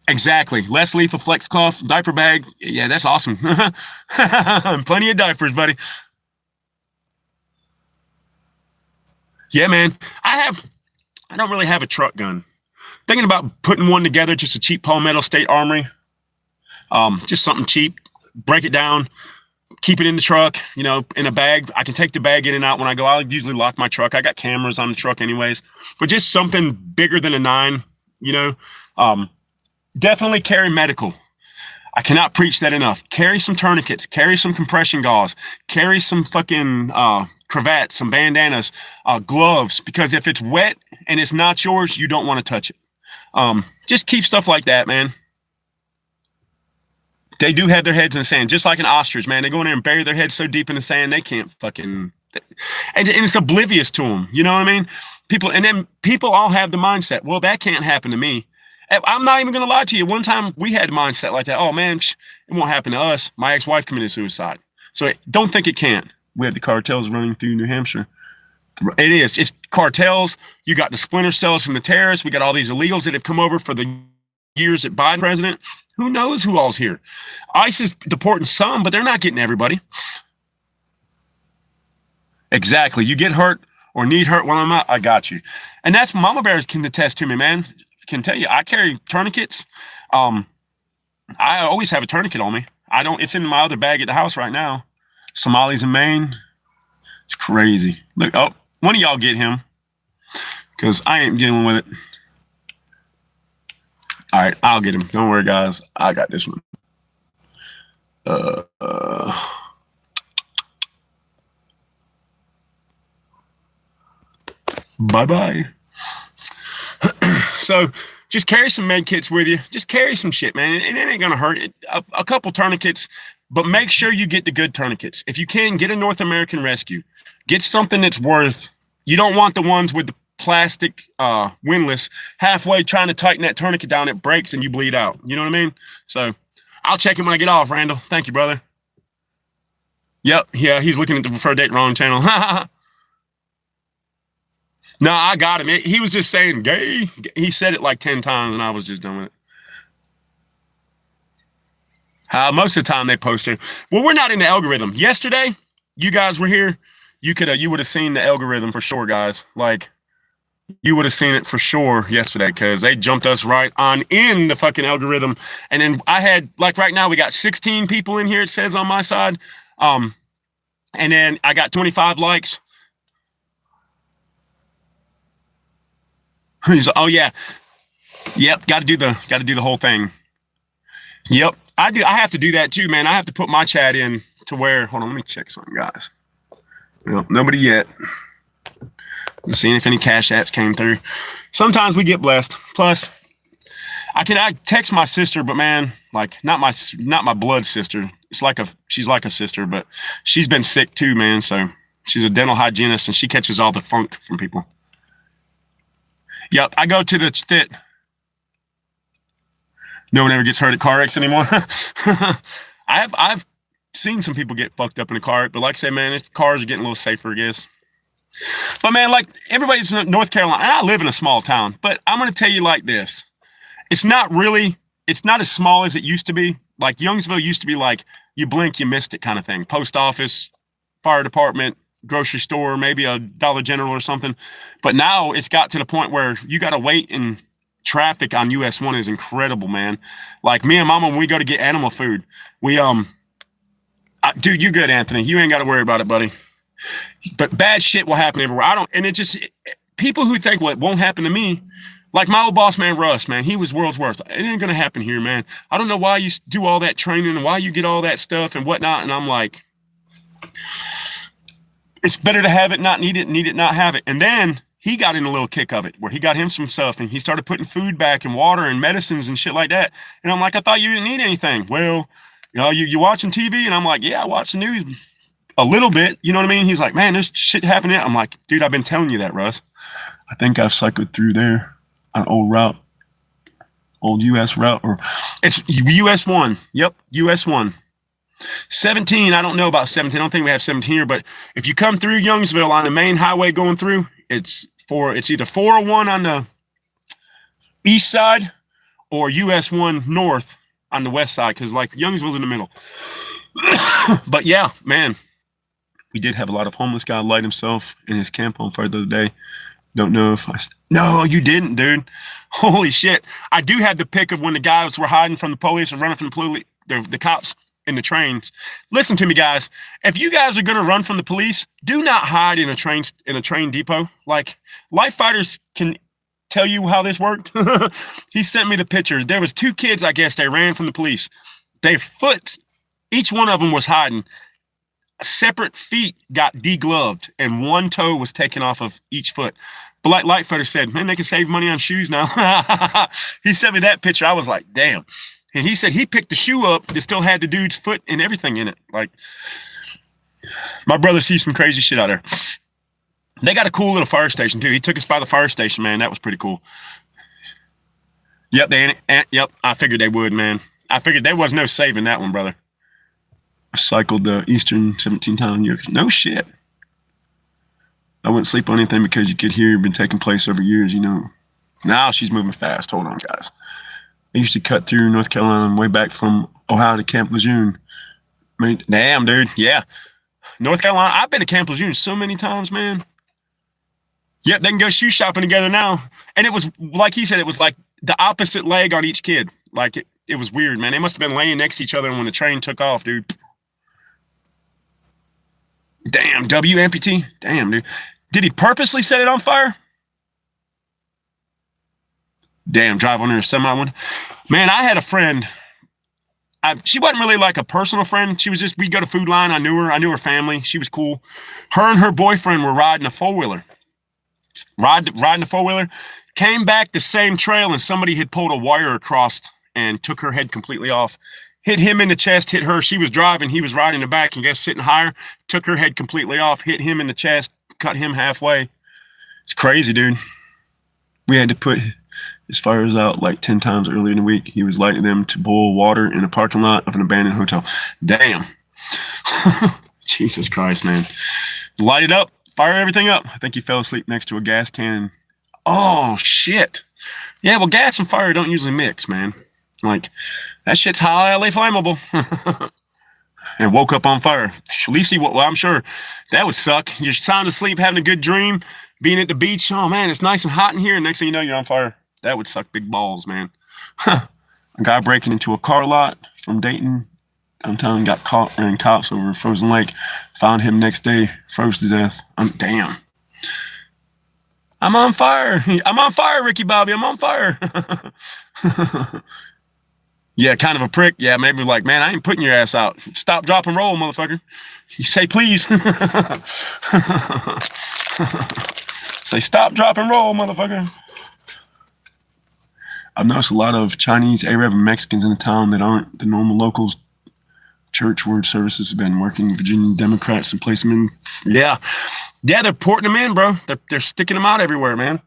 exactly. Less lethal flex cloth, diaper bag. Yeah, that's awesome. Plenty of diapers, buddy. Yeah, man. I don't really have a truck gun. Thinking about putting one together, just a cheap Palmetto State Armory. Just something cheap. Break it down. Keep it in the truck, in a bag. I can take the bag in and out when I go. I usually lock my truck. I got cameras on the truck anyways. But just something bigger than a 9, Definitely carry medical. I cannot preach that enough. Carry some tourniquets. Carry some compression gauze. Carry some fucking cravats, some bandanas, gloves. Because if it's wet and it's not yours, you don't want to touch it. Just keep stuff like that, man. They do have their heads in the sand, just like an ostrich, man. They go in there and bury their heads so deep in the sand, they can't fucking... And it's oblivious to them, you know what I mean? People all have the mindset, well, that can't happen to me. I'm not even going to lie to you. One time we had a mindset like that. Oh, man, it won't happen to us. My ex-wife committed suicide. So don't think it can't. We have the cartels running through New Hampshire. It is. It's cartels. You got the splinter cells from the terrorists. We got all these illegals that have come over for the years that Biden president. Who knows who all's here? ICE is deporting some, but they're not getting everybody. Exactly. You get hurt or need hurt when I'm out, I got you. And that's Mama Bears can attest to me, man. Can tell you, I carry tourniquets. I always have a tourniquet on me. It's in my other bag at the house right now. Somalis in Maine. It's crazy. Look, one of y'all get him because I ain't dealing with it. All right, I'll get him. Don't worry, guys. I got this one. Bye-bye. So just carry some med kits with you. Just carry some shit, man. It ain't going to hurt. A couple tourniquets, but make sure you get the good tourniquets. If you can, get a North American Rescue. Get something that's worth... You don't want the ones with the plastic windlass halfway trying to tighten that tourniquet down, it breaks and you bleed out. You know what I mean? So I'll check it when I get off, Randall. Thank you, brother. Yep. Yeah, he's looking at the preferred date wrong channel. No, I got him. He was just saying gay. He said it like 10 times and I was just done with it. Most of the time they post it. Well, we're not in the algorithm. Yesterday, you guys were here. You would have seen the algorithm for sure, guys. Like, you would have seen it for sure yesterday because they jumped us right on in the fucking algorithm. And then I had, like right now, we got 16 people in here, it says on my side. And then I got 25 likes. He's like, oh yeah. Yep, got to do the whole thing. Yep, I have to do that too, man. I have to put my chat in to where, hold on, let me check something, guys. Well, nobody yet. I'm seeing if any cash apps came through. Sometimes we get blessed. Plus, I text my sister, but man, like not my blood sister. She's like a sister, but she's been sick too, man. So she's a dental hygienist and she catches all the funk from people. Yep, I go to the no one ever gets hurt at car wrecks anymore. I've seen some people get fucked up in a car wreck, but like I say, man, cars are getting a little safer, I guess. But man, like everybody's in North Carolina, and I live in a small town, but I'm going to tell you like this. It's not as small as it used to be. Like Youngsville used to be like, you blink, you missed it kind of thing. Post office, fire department, grocery store, maybe a Dollar General or something. But now it's got to the point where you got to wait, and traffic on US 1 is incredible, man. Like me and Mama, when we go to get animal food, we, dude, you good, Anthony. You ain't got to worry about it, buddy. But bad shit will happen everywhere. People who think, well, it won't happen to me, like my old boss man, Russ, man, he was world's worst. It ain't going to happen here, man. I don't know why you do all that training and why you get all that stuff and whatnot. And I'm like, it's better to have it, not need it, not have it. And then he got in a little kick of it where he got him some stuff and he started putting food back and water and medicines and shit like that. And I'm like, I thought you didn't need anything. Well, you watching TV? And I'm like, yeah, I watch the news a little bit. You know what I mean? He's like, man, there's shit happening. I'm like, dude, I've been telling you that, Russ. I think I've cycled through there on old US route, or it's US 1. Yep, US 1. 17, I don't know about 17. I don't think we have 17 here, but if you come through Youngsville on the main highway going through, it's either 401 on the east side or US 1 north on the west side, because like Youngsville's in the middle. But yeah, man, we did have a lot of homeless guy light himself in his camp on fire the other day. Don't know if no, you didn't, dude. Holy shit. I do have the pic of when the guys were hiding from the police and running from the cops in the trains. Listen to me, guys. If you guys are going to run from the police, do not hide in a train depot. Like, life fighters can tell you how this worked. He sent me the pictures. There was 2 kids, I guess, they ran from the police. Their foot, each one of them was hiding. Separate feet got degloved, and 1 toe was taken off of each foot. But like Light Fighter said, man, they can save money on shoes now. He sent me that picture. I was like, damn. And he said he picked the shoe up that still had the dude's foot and everything in it. Like, my brother sees some crazy shit out there. They got a cool little fire station too. He took us by the fire station, man. That was pretty cool. Yep, yep. I figured they would, man. I figured there was no saving that one, brother. I cycled the Eastern 17 times a year. No shit. I wouldn't sleep on anything because you could hear it been taking place over years, you know. Now she's moving fast. Hold on, guys. I used to cut through North Carolina on the way back from Ohio to Camp Lejeune. I mean, damn, dude. Yeah. North Carolina. I've been to Camp Lejeune so many times, man. Yep, they can go shoe shopping together now. And it was, like he said, it was like the opposite leg on each kid. Like, it was weird, man. They must have been laying next to each other when the train took off, dude. Damn, W amputee. Damn, dude. Did he purposely set it on fire? Damn, drive under a semi one. Man, I had a friend. She wasn't really like a personal friend. She was just, we'd go to Food Line. I knew her family. She was cool. Her and her boyfriend were riding a four-wheeler. Riding a four-wheeler. Came back the same trail, and somebody had pulled a wire across and took her head completely off. Hit him in the chest, hit her. She was driving. He was riding the back and guess sitting higher. Took her head completely off, hit him in the chest, cut him halfway. It's crazy, dude. We had to put his fires out like 10 times earlier in the week. He was lighting them to boil water in a parking lot of an abandoned hotel. Damn. Jesus Christ, man. Light it up. Fire everything up. I think he fell asleep next to a gas can. Oh, shit. Yeah, well, gas and fire don't usually mix, man. Like, that shit's highly flammable. And woke up on fire. At least well, I'm sure that would suck. You're sound asleep, having a good dream, being at the beach. Oh, man, it's nice and hot in here. And next thing you know, you're on fire. That would suck big balls, man. A guy breaking into a car lot from Dayton downtown got caught running cops over a frozen lake. Found him next day, froze to death. Damn. I'm on fire. I'm on fire, Ricky Bobby. I'm on fire. Yeah, kind of a prick. Yeah, maybe like, man, I ain't putting your ass out. Stop, drop, and roll, motherfucker. You say please. Say stop, drop, and roll, motherfucker. I've noticed a lot of Chinese, Arab, and Mexicans in the town that aren't the normal locals. Church word services have been working Virginia Democrats and place them in. Yeah, they're porting them in, bro. They're sticking them out everywhere, man.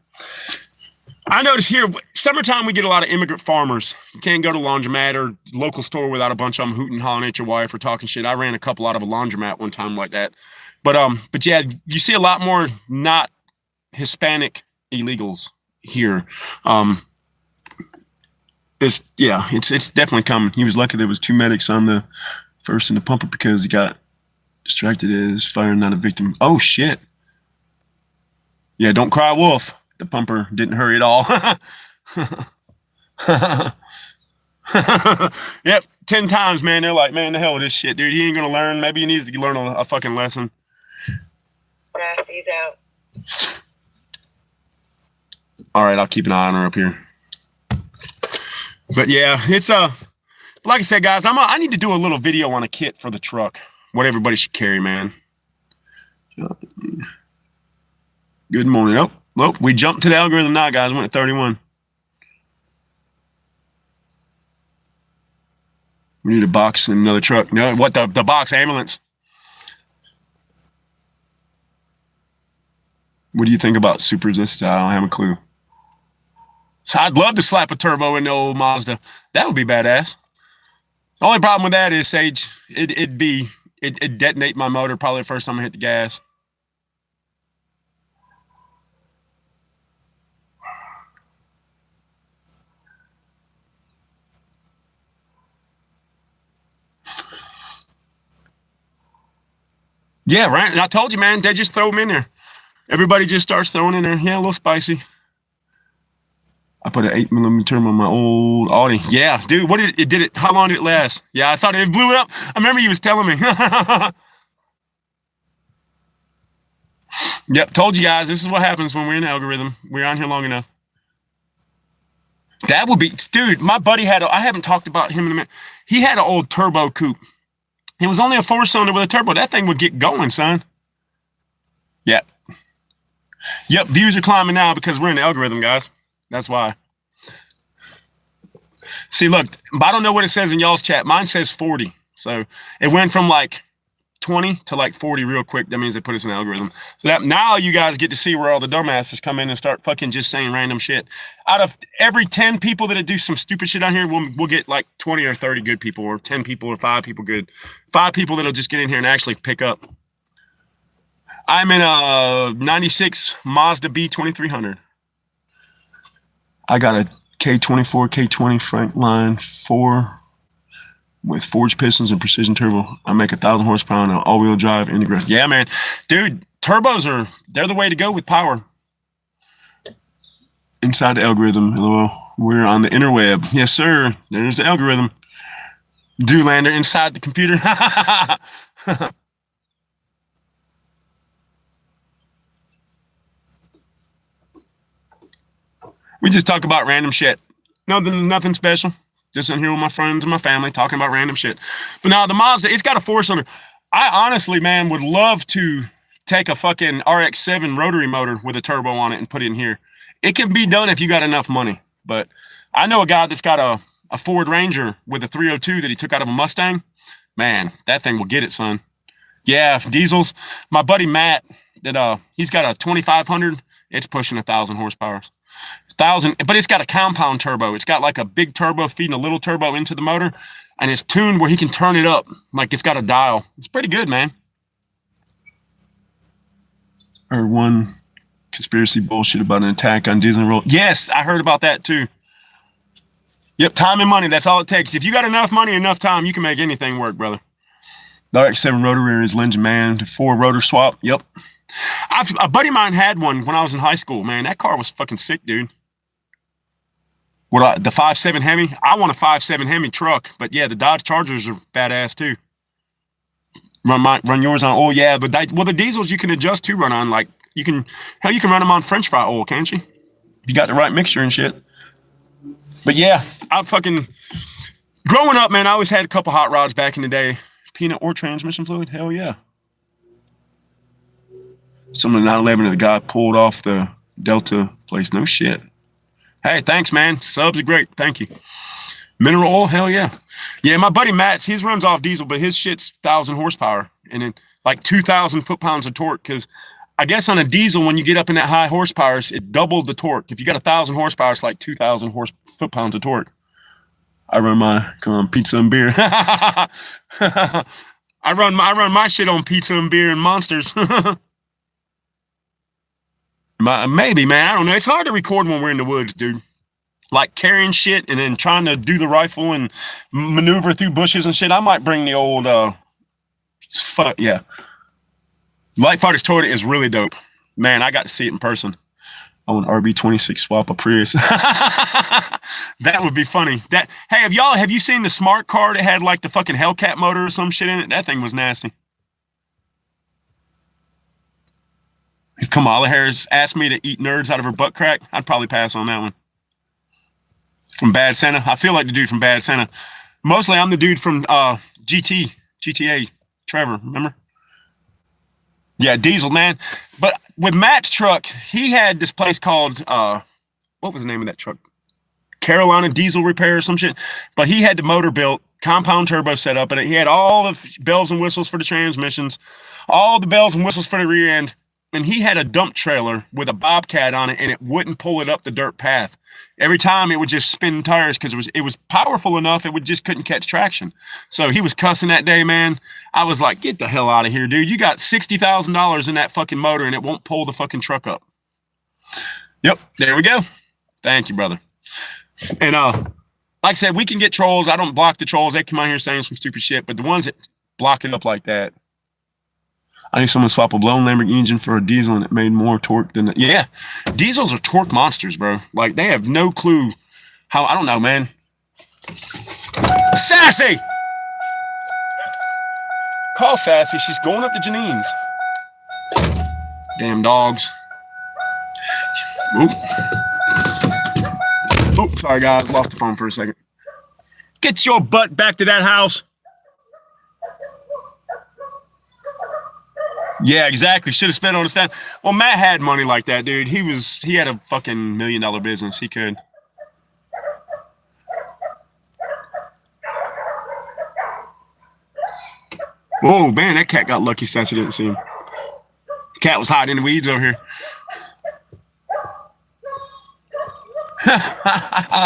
I notice here, summertime, we get a lot of immigrant farmers. You can't go to laundromat or local store without a bunch of them hooting, hollering at your wife or talking shit. I ran a couple out of a laundromat one time like that. But yeah, you see a lot more not Hispanic illegals here. It's definitely coming. He was lucky there was 2 medics on the first and the pumper because he got distracted as fire, not a victim. Oh shit. Yeah, don't cry wolf. The pumper didn't hurry at all. Yep, 10 times, man. They're like, man, the hell with this shit, dude. He ain't gonna learn. Maybe he needs to learn a fucking lesson. He's out. All right, I'll keep an eye on her up here. But yeah, it's like I said, guys, I need to do a little video on a kit for the truck. What everybody should carry, man. Good morning. Oh, we jumped to the algorithm now, guys. Went at 31. We need a box and another truck. No, what the box ambulance? What do you think about super resistance? I don't have a clue. So I'd love to slap a turbo in the old Mazda. That would be badass. The only problem with that is, Sage, it'd detonate my motor probably the first time I hit the gas. Yeah, right. And I told you, man, they just throw them in there. Everybody just starts throwing in there. Yeah, a little spicy. I put an 8mm turbo on my old Audi. Yeah, dude, what did it? How long did it last? Yeah, I thought it blew up. I remember you was telling me. Yep, told you guys, this is what happens when we're in the algorithm. We're on here long enough. That would be, dude, my buddy I haven't talked about him in a minute. He had an old turbo coupe. It was only a 4-cylinder with a turbo. That thing would get going, son. Yeah. Yep, views are climbing now because we're in the algorithm, guys. That's why. See, look, I don't know what it says in y'all's chat. Mine says 40. So it went from like 20 to like 40 real quick. That means they put us in the algorithm. So that now you guys get to see where all the dumbasses come in and start fucking just saying random shit. Out of every 10 people that do some stupid shit on here, we'll get like 20 or 30 good people, or 10 people or 5 people good. 5 people that'll just get in here and actually pick up. I'm in a 96 Mazda B2300. I got a K24, K20 Frankline 4 with forged pistons and precision turbo. I make 1,000 horsepower on an all-wheel drive integrated. Yeah, man. Dude, turbos they're the way to go with power. Inside the algorithm. Hello. We're on the interweb. Yes, sir. There's the algorithm. Doolander inside the computer. We just talk about random shit. Nothing special. Just in here with my friends and my family talking about random shit. But now the Mazda, it's got a 4-cylinder. I honestly, man, would love to take a fucking RX-7 rotary motor with a turbo on it and put it in here. It can be done if you got enough money. But I know a guy that's got a Ford Ranger with a 302 that he took out of a Mustang. Man, that thing will get it, son. Yeah, diesels. My buddy Matt, he's got a 2500. It's pushing 1,000 horsepower. 1,000, but it's got a compound turbo. It's got like a big turbo feeding a little turbo into the motor, and it's tuned where he can turn it up like it's got a dial. It's pretty good, man. Or one conspiracy bullshit about an attack on Disney World. Yes, I heard about that too. Yep, time and money. That's all it takes. If you got enough money, enough time, you can make anything work, brother. The RX-7 rotary is Legend Man, 4 rotor swap. Yep. A buddy of mine had one when I was in high school, man. That car was fucking sick, dude. The 5.7 Hemi? I want a 5.7 Hemi truck, but yeah, the Dodge Chargers are badass too. Run yours on oil, yeah. But the diesels you can adjust to run on, like you can run them on French fry oil, can't you? If you got the right mixture and shit. But yeah, I'm fucking growing up, man. I always had a couple hot rods back in the day. Peanut or transmission fluid, hell yeah. Some of the 911 the guy pulled off the Delta place. No shit. Hey, thanks, man. Subs are great. Thank you. Mineral oil, hell yeah. Yeah, my buddy Matt's, his runs off diesel, but his shit's 1,000 horsepower and then like 2,000 foot-pounds of torque. Because I guess on a diesel, when you get up in that high horsepower, it doubled the torque. If you got 1,000 horsepower, it's like 2,000 foot-pounds of torque. I run my pizza and beer. I run my shit on pizza and beer and monsters. Maybe, man. I don't know. It's hard to record when we're in the woods, dude. Like carrying shit and then trying to do the rifle and maneuver through bushes and shit. I might bring the old yeah. Light Fighters Toyota is really dope. Man, I got to see it in person. I want RB26 swap a Prius. That would be funny. Hey, have you seen the smart car that had like the fucking Hellcat motor or some shit in it? That thing was nasty. If Kamala Harris asked me to eat nerds out of her butt crack, I'd probably pass on that one. From Bad Santa. I feel like the dude from Bad Santa. Mostly I'm the dude from GTA, Trevor, remember? Yeah, Diesel, man. But with Matt's truck, he had this place called, what was the name of that truck? Carolina Diesel Repair or some shit. But he had the motor built, compound turbo set up, and he had all the bells and whistles for the transmissions, all the bells and whistles for the rear end. And he had a dump trailer with a bobcat on it, and it wouldn't pull it up the dirt path. Every time it would just spin tires because it was powerful enough, it just couldn't catch traction. So he was cussing that day, man. I was like, get the hell out of here, dude. You got $60,000 in that fucking motor, and it won't pull the fucking truck up. Yep, there we go. Thank you, brother. And like I said, we can get trolls. I don't block the trolls. They come out here saying some stupid shit, but the ones that block it up like that, I knew someone swap a blown Lamborghini engine for a diesel and it made more torque than yeah. Diesels are torque monsters, bro. Like they have no clue how. I don't know, man. Sassy, call Sassy. She's going up to Janine's. Damn dogs. Oop. Oop. Sorry, guys. Lost the phone for a second. Get your butt back to that house. Yeah, exactly. Should have spent on his family. Well, Matt had money like that, dude. He had a fucking $1 million business. He could. Oh, man, that cat got lucky. Sassy didn't see him. Cat was hiding in the weeds over here.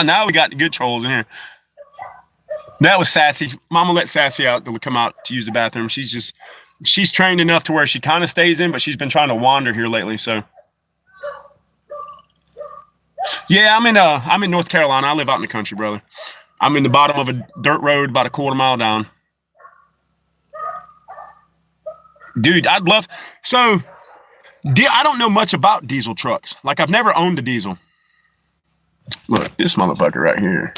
Now we got the good trolls in here. That was Sassy. Mama let Sassy out to come out to use the bathroom. She's trained enough to where she kind of stays in, but she's been trying to wander here lately. So, yeah, I'm in North Carolina. I live out in the country, brother. I'm in the bottom of a dirt road, about a quarter mile down. Dude, I'd love. So, I don't know much about diesel trucks. Like, I've never owned a diesel. Look, this motherfucker right here.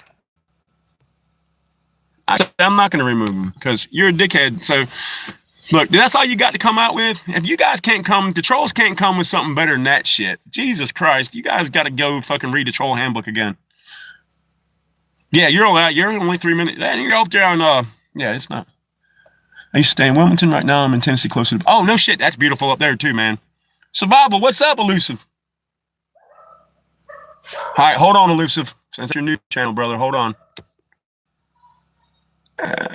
I'm not going to remove him because you're a dickhead. So. Look, that's all you got to come out with. If you guys can't come, the trolls can't come with something better than that shit. Jesus Christ, you guys got to go fucking read the troll handbook again. Yeah, you're only 3 minutes. You're out there on, yeah, it's not. I used to stay in Wilmington. Right now I'm in Tennessee, closer to, oh, no shit, that's beautiful up there too, man. Survival, what's up, Elusive? All right, hold on, Elusive. Since your new channel, brother, hold on.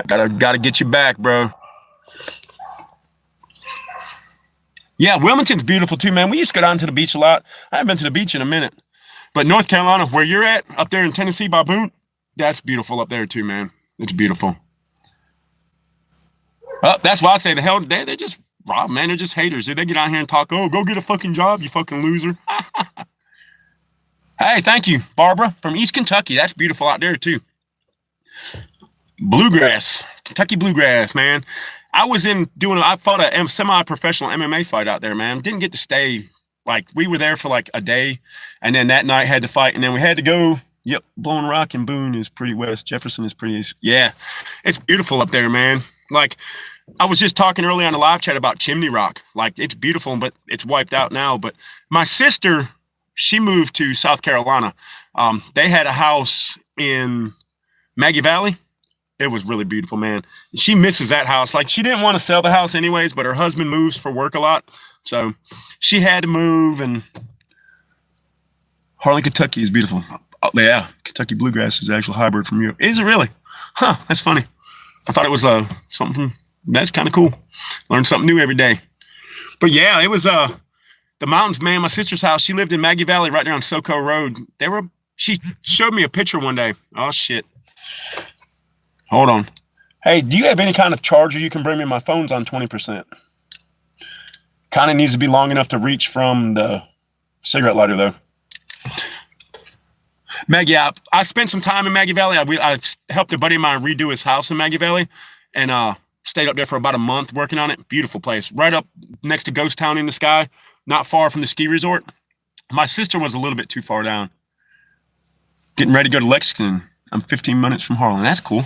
Gotta get you back, bro. Yeah, Wilmington's beautiful too, man. We used to go down to the beach a lot. I haven't been to the beach in a minute. But North Carolina, where you're at, up there in Tennessee by Boone, that's beautiful up there too, man. It's beautiful. Oh, that's why I say the hell, they're just, Rob, man, they're just haters. They get out here and talk, oh, go get a fucking job, you fucking loser. Hey, thank you, Barbara, from East Kentucky. That's beautiful out there too. Bluegrass, Kentucky bluegrass, man. I fought a semi-professional MMA fight out there, man. Didn't get to stay. Like, we were there for like a day, and then that night had to fight, and then we had to go. Yep, Blowing Rock and Boone is pretty west. Jefferson is pretty east. Yeah, it's beautiful up there, man. Like, I was just talking earlier on the live chat about Chimney Rock. Like, it's beautiful, but it's wiped out now. But my sister, she moved to South Carolina. They had a house in Maggie Valley. It was really beautiful, man. She misses that house. Like, she didn't want to sell the house anyways, but her husband moves for work a lot. So she had to move, and Harlan, Kentucky is beautiful. Oh, yeah, Kentucky bluegrass is the actual hybrid from Europe. Is it really? Huh, that's funny. I thought it was something that's kind of cool. Learn something new every day. But yeah, it was The mountains, man. My sister's house. She lived in Maggie Valley, right there on SoCo Road. She showed me a picture one day. Oh shit. Hold on. Hey, do you have any kind of charger you can bring me? My phone's on 20%. Kind of needs to be long enough to reach from the cigarette lighter, though. Maggie, I spent some time in Maggie Valley. I helped a buddy of mine redo his house in Maggie Valley, and stayed up there for about a month working on it. Beautiful place. Right up next to Ghost Town in the Sky, not far from the ski resort. My sister was a little bit too far down. Getting ready to go to Lexington. I'm 15 minutes from Harlan. That's cool.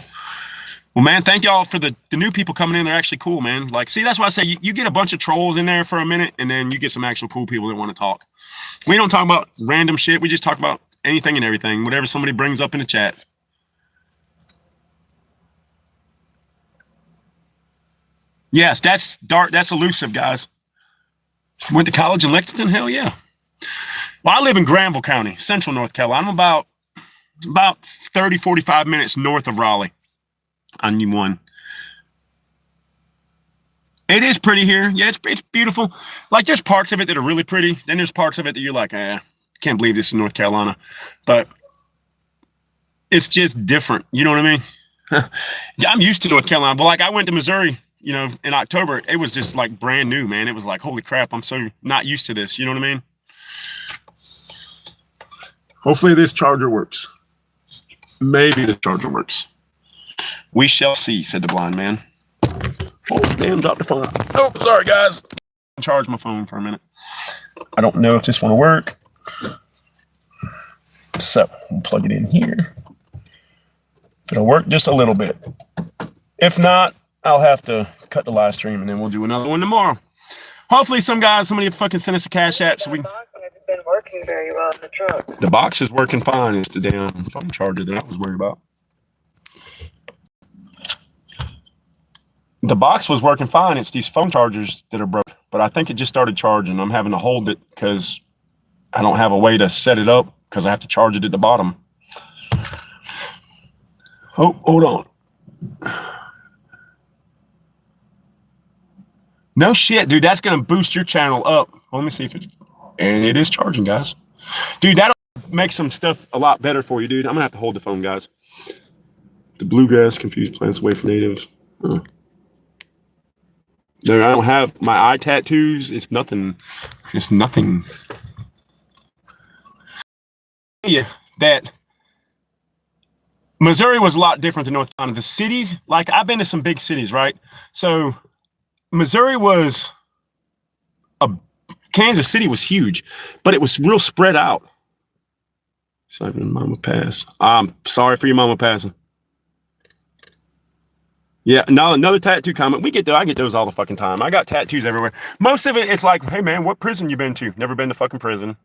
Well, man, thank y'all for the new people coming in. They're actually cool, man. Like, see, that's why I say you get a bunch of trolls in there for a minute, and then you get some actual cool people that want to talk. We don't talk about random shit. We just talk about anything and everything, whatever somebody brings up in the chat. Yes, that's dark. That's elusive, guys. Went to college in Lexington? Hell yeah. Well, I live in Granville County, central North Carolina. I'm about 30, 45 minutes north of Raleigh on U1. It is pretty here. Yeah, it's beautiful. Like, there's parts of it that are really pretty. Then there's parts of it that you're like, can't believe this is North Carolina. But it's just different. You know what I mean? I'm used to North Carolina. But, like, I went to Missouri, in October. It was just, like, brand new, man. It was like, holy crap, I'm so not used to this. You know what I mean? Hopefully this charger works. Maybe the charger works. We shall see, said the blind man. Oh, damn, dropped the phone. Oh, sorry, guys. Charge my phone for a minute. I don't know if this one will work. So, we'll plug it in here. It'll work just a little bit. If not, I'll have to cut the live stream, and then we'll do another one tomorrow. Hopefully somebody fucking send us a cash app so we can... Been working very well in the truck. The box is working fine. It's the damn phone charger that I was worried about. The box was working fine. It's these phone chargers that are broke. But I think it just started charging. I'm having to hold it because I don't have a way to set it up because I have to charge it at the bottom. Oh, hold on. No shit, dude. That's going to boost your channel up. Let me see if it's... And it is charging, guys. Dude, that'll make some stuff a lot better for you, dude. I'm going to have to hold the phone, guys. The bluegrass confused plants away from natives. Huh. No, I don't have my eye tattoos. It's nothing. It's nothing. Yeah, that Missouri was a lot different than North Carolina. The cities, like, I've been to some big cities, right? So Missouri was Kansas City was huge, but it was real spread out. Simon, mama pass. I'm sorry for your mama passing. Yeah, no, another tattoo comment. I get those all the fucking time. I got tattoos everywhere. Most of it, it's like, hey man, what prison you been to? Never been to fucking prison.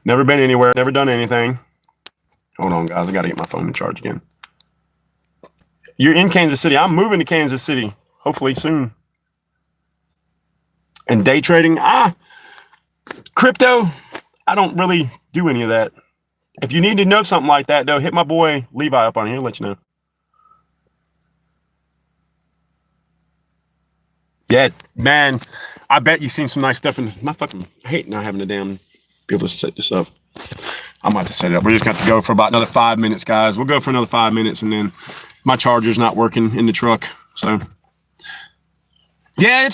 Never been anywhere. Never done anything. Hold on, guys. I got to get my phone in charge again. You're in Kansas City. I'm moving to Kansas City. Hopefully soon. And day trading, crypto, I don't really do any of that. If you need to know something like that, though, hit my boy Levi up on here. Let you know. Yeah, man, I bet you've seen some nice stuff in my fucking... I hate not having to damn be able to set this up. I'm about to set it up. We're just going to go for about another 5 minutes, guys. We'll go for another 5 minutes, and then my charger's not working in the truck. So, yeah,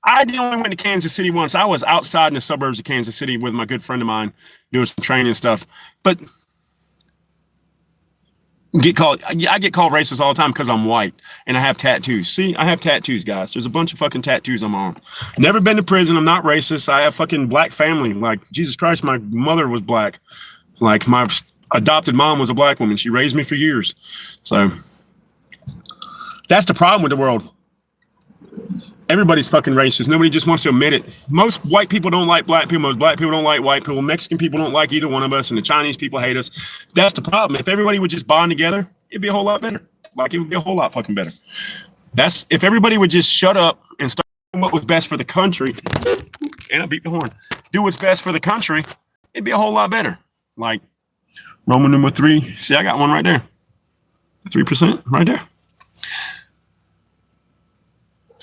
I only went to Kansas City once. I was outside in the suburbs of Kansas City with my good friend of mine doing some training and stuff. But I get called racist all the time because I'm white and I have tattoos. See, I have tattoos, guys. There's a bunch of fucking tattoos on my arm. Never been to prison. I'm not racist. I have fucking black family. Like, Jesus Christ, my mother was black. Like, my adopted mom was a black woman. She raised me for years. So that's the problem with the world. Everybody's fucking racist. Nobody just wants to admit it. Most white people don't like black people. Most black people don't like white people. Mexican people don't like either one of us. And the Chinese people hate us. That's the problem. If everybody would just bond together, it'd be a whole lot better. Like, it would be a whole lot fucking better. If everybody would just shut up and start doing what was best for the country, and I beat the horn, do what's best for the country, it'd be a whole lot better. Like, Roman number 3. See, I got one right there. 3% right there.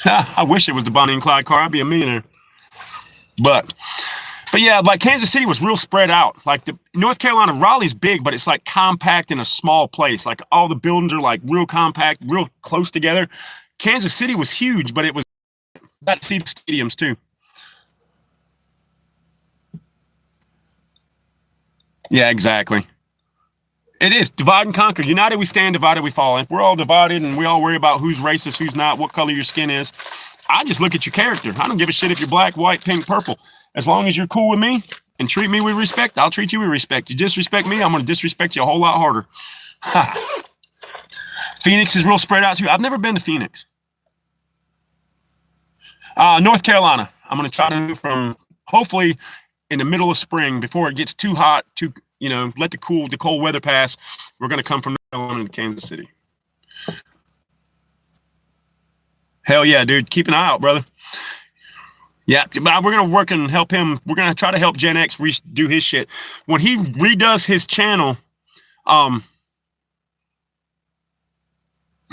I wish it was the Bonnie and Clyde car. I'd be a millionaire. But yeah, like Kansas City was real spread out. Like the North Carolina, Raleigh's big, but it's like compact in a small place. Like all the buildings are like real compact, real close together. Kansas City was huge, but it was got to see the stadiums too. Yeah, exactly. It is divide and conquer. United we stand, divided we fall. If we're all divided and we all worry about who's racist, who's not, what color your skin is, I just look at your character. I don't give a shit if you're black, white, pink, purple. As long as you're cool with me and treat me with respect, I'll treat you with respect. You disrespect me, I'm going to disrespect you a whole lot harder. Phoenix is real spread out too. I've never been to Phoenix. North Carolina. I'm going to try to move from hopefully in the middle of spring before it gets too hot, let the cold weather pass. We're going to come from North Carolina to Kansas City. Hell yeah, dude. Keep an eye out, brother. Yeah, but we're going to work and help him. We're going to try to help Gen X do his shit. When he redoes his channel,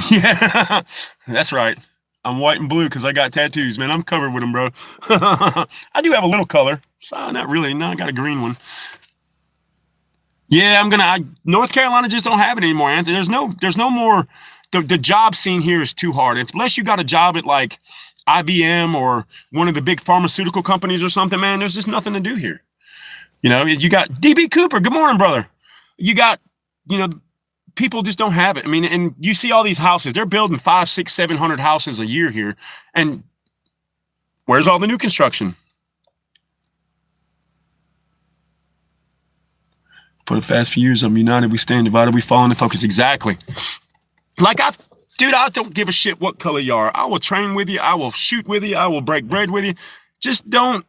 yeah, that's right. I'm white and blue because I got tattoos, man. I'm covered with them, bro. I do have a little color. So not really. No, I got a green one. Yeah, North Carolina just don't have it anymore, Anthony. There's no more. The job scene here is too hard. Unless you got a job at like IBM or one of the big pharmaceutical companies or something, man, there's just nothing to do here. You got DB Cooper. Good morning, brother. You got, people just don't have it. I mean, and you see all these houses, they're building 500, 600, 700 houses a year here. And where's all the new construction? For the fast few years, I'm united, we stand, divided, we fall into focus. Exactly. Like I don't give a shit what color you are. I will train with you. I will shoot with you. I will break bread with you. Just don't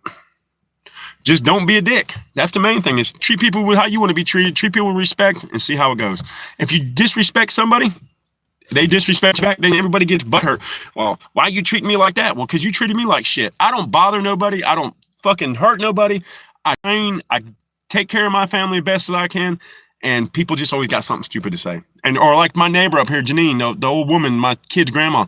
be a dick. That's the main thing, is treat people with how you want to be treated. Treat people with respect and see how it goes. If you disrespect somebody, they disrespect you back, then everybody gets butthurt. Well, why you treat me like that? Well, because you treated me like shit. I don't bother nobody. I don't fucking hurt nobody. I train. I take care of my family the best as I can. And people just always got something stupid to say. Or like my neighbor up here, Janine, the old woman, my kid's grandma.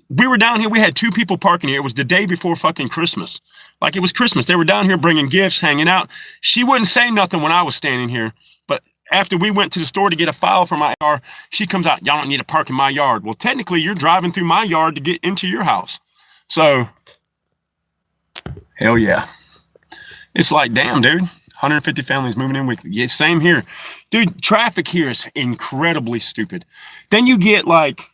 We were down here. We had 2 people parking here. It was the day before fucking Christmas. Like it was Christmas. They were down here bringing gifts, hanging out. She wouldn't say nothing when I was standing here. But after we went to the store to get a file for my car, she comes out, y'all don't need to park in my yard. Well, technically, you're driving through my yard to get into your house. So, hell yeah. It's like, damn, dude. 150 families moving in weekly. Yeah, same here. Dude, traffic here is incredibly stupid. Then you get like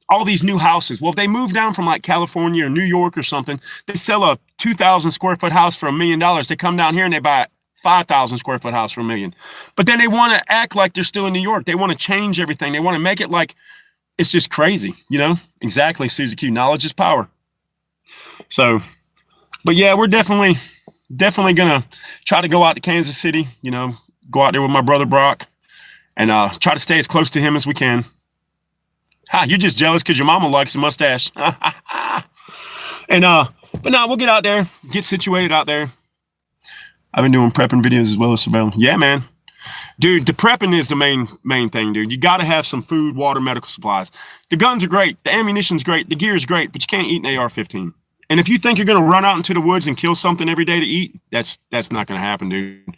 all these new houses. Well, if they move down from like California or New York or something, they sell a 2,000 square foot house for $1 million. They come down here and they buy a 5,000 square foot house for $1 million. But then they want to act like they're still in New York. They want to change everything. They want to make it like it's just crazy, Exactly, Susie Q. Knowledge is power. So, but yeah, we're definitely gonna try to go out to Kansas City, go out there with my brother Brock and try to stay as close to him as we can. You're just jealous because your mama likes a mustache. And but no, we'll get out there, get situated out there. I've been doing prepping videos as well as surveillance. Yeah, man. Dude, the prepping is the main thing, dude. You got to have some food, water, medical supplies. The guns are great, the ammunition's great, the gear is great, but you can't eat an AR-15. And if you think you're going to run out into the woods and kill something every day to eat, that's not going to happen, dude.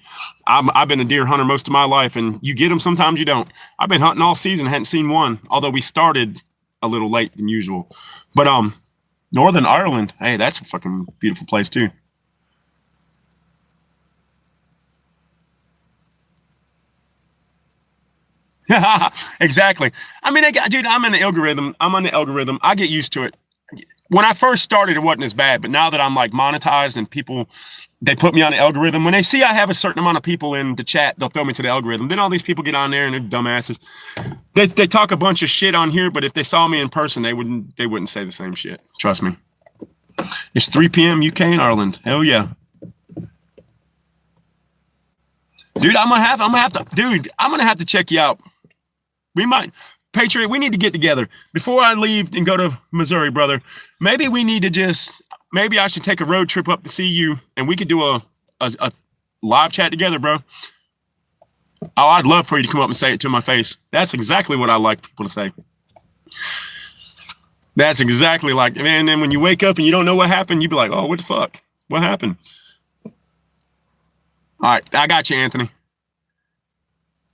I've been a deer hunter most of my life, and you get them, sometimes you don't. I've been hunting all season, hadn't seen one, although we started a little late than usual. But Northern Ireland, hey, that's a fucking beautiful place too. Exactly. I mean, dude, I'm on the algorithm. I get used to it. When I first started, it wasn't as bad, but now that I'm like monetized and people, they put me on the algorithm. When they see I have a certain amount of people in the chat, they'll throw me to the algorithm. Then all these people get on there and they're dumbasses. They talk a bunch of shit on here, but if they saw me in person, they wouldn't say the same shit. Trust me. It's 3 p.m. UK and Ireland. Hell yeah. Dude, I'm gonna have to check you out. Patriot, we need to get together. Before I leave and go to Missouri, brother, maybe I should take a road trip up to see you and we could do a live chat together, bro. Oh, I'd love for you to come up and say it to my face. That's exactly what I like people to say. That's exactly like, man, and then when you wake up and you don't know what happened, you'd be like, oh, what the fuck? What happened? All right, I got you, Anthony.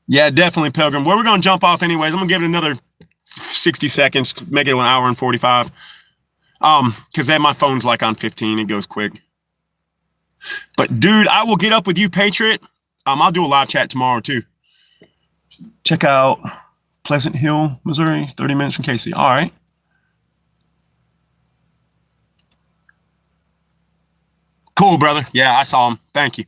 Yeah, definitely, Pilgrim. Well, we're going to jump off anyways. I'm going to give it another 60 seconds, make it 1 hour and 45. Because then my phone's like on 15. It goes quick. But, dude, I will get up with you, Patriot. I'll do a live chat tomorrow, too. Check out Pleasant Hill, Missouri, 30 minutes from Casey. All right. Cool, brother. Yeah, I saw him. Thank you.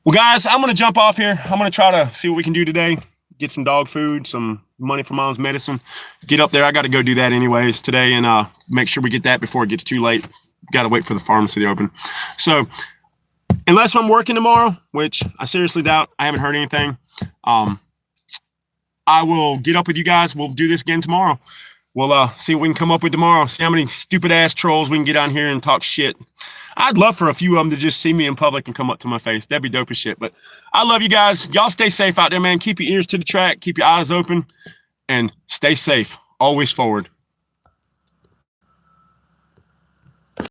Well, guys, I'm going to jump off here. I'm going to try to see what we can do today. Get some dog food, some money for mom's medicine. Get up there. I got to go do that anyways today and make sure we get that before it gets too late. Got to wait for the pharmacy to open. So unless I'm working tomorrow, which I seriously doubt, I haven't heard anything, I will get up with you guys. We'll do this again tomorrow. We'll see what we can come up with tomorrow. See how many stupid-ass trolls we can get on here and talk shit. I'd love for a few of them to just see me in public and come up to my face. That'd be dope as shit. But I love you guys. Y'all stay safe out there, man. Keep your ears to the track. Keep your eyes open. And stay safe. Always forward.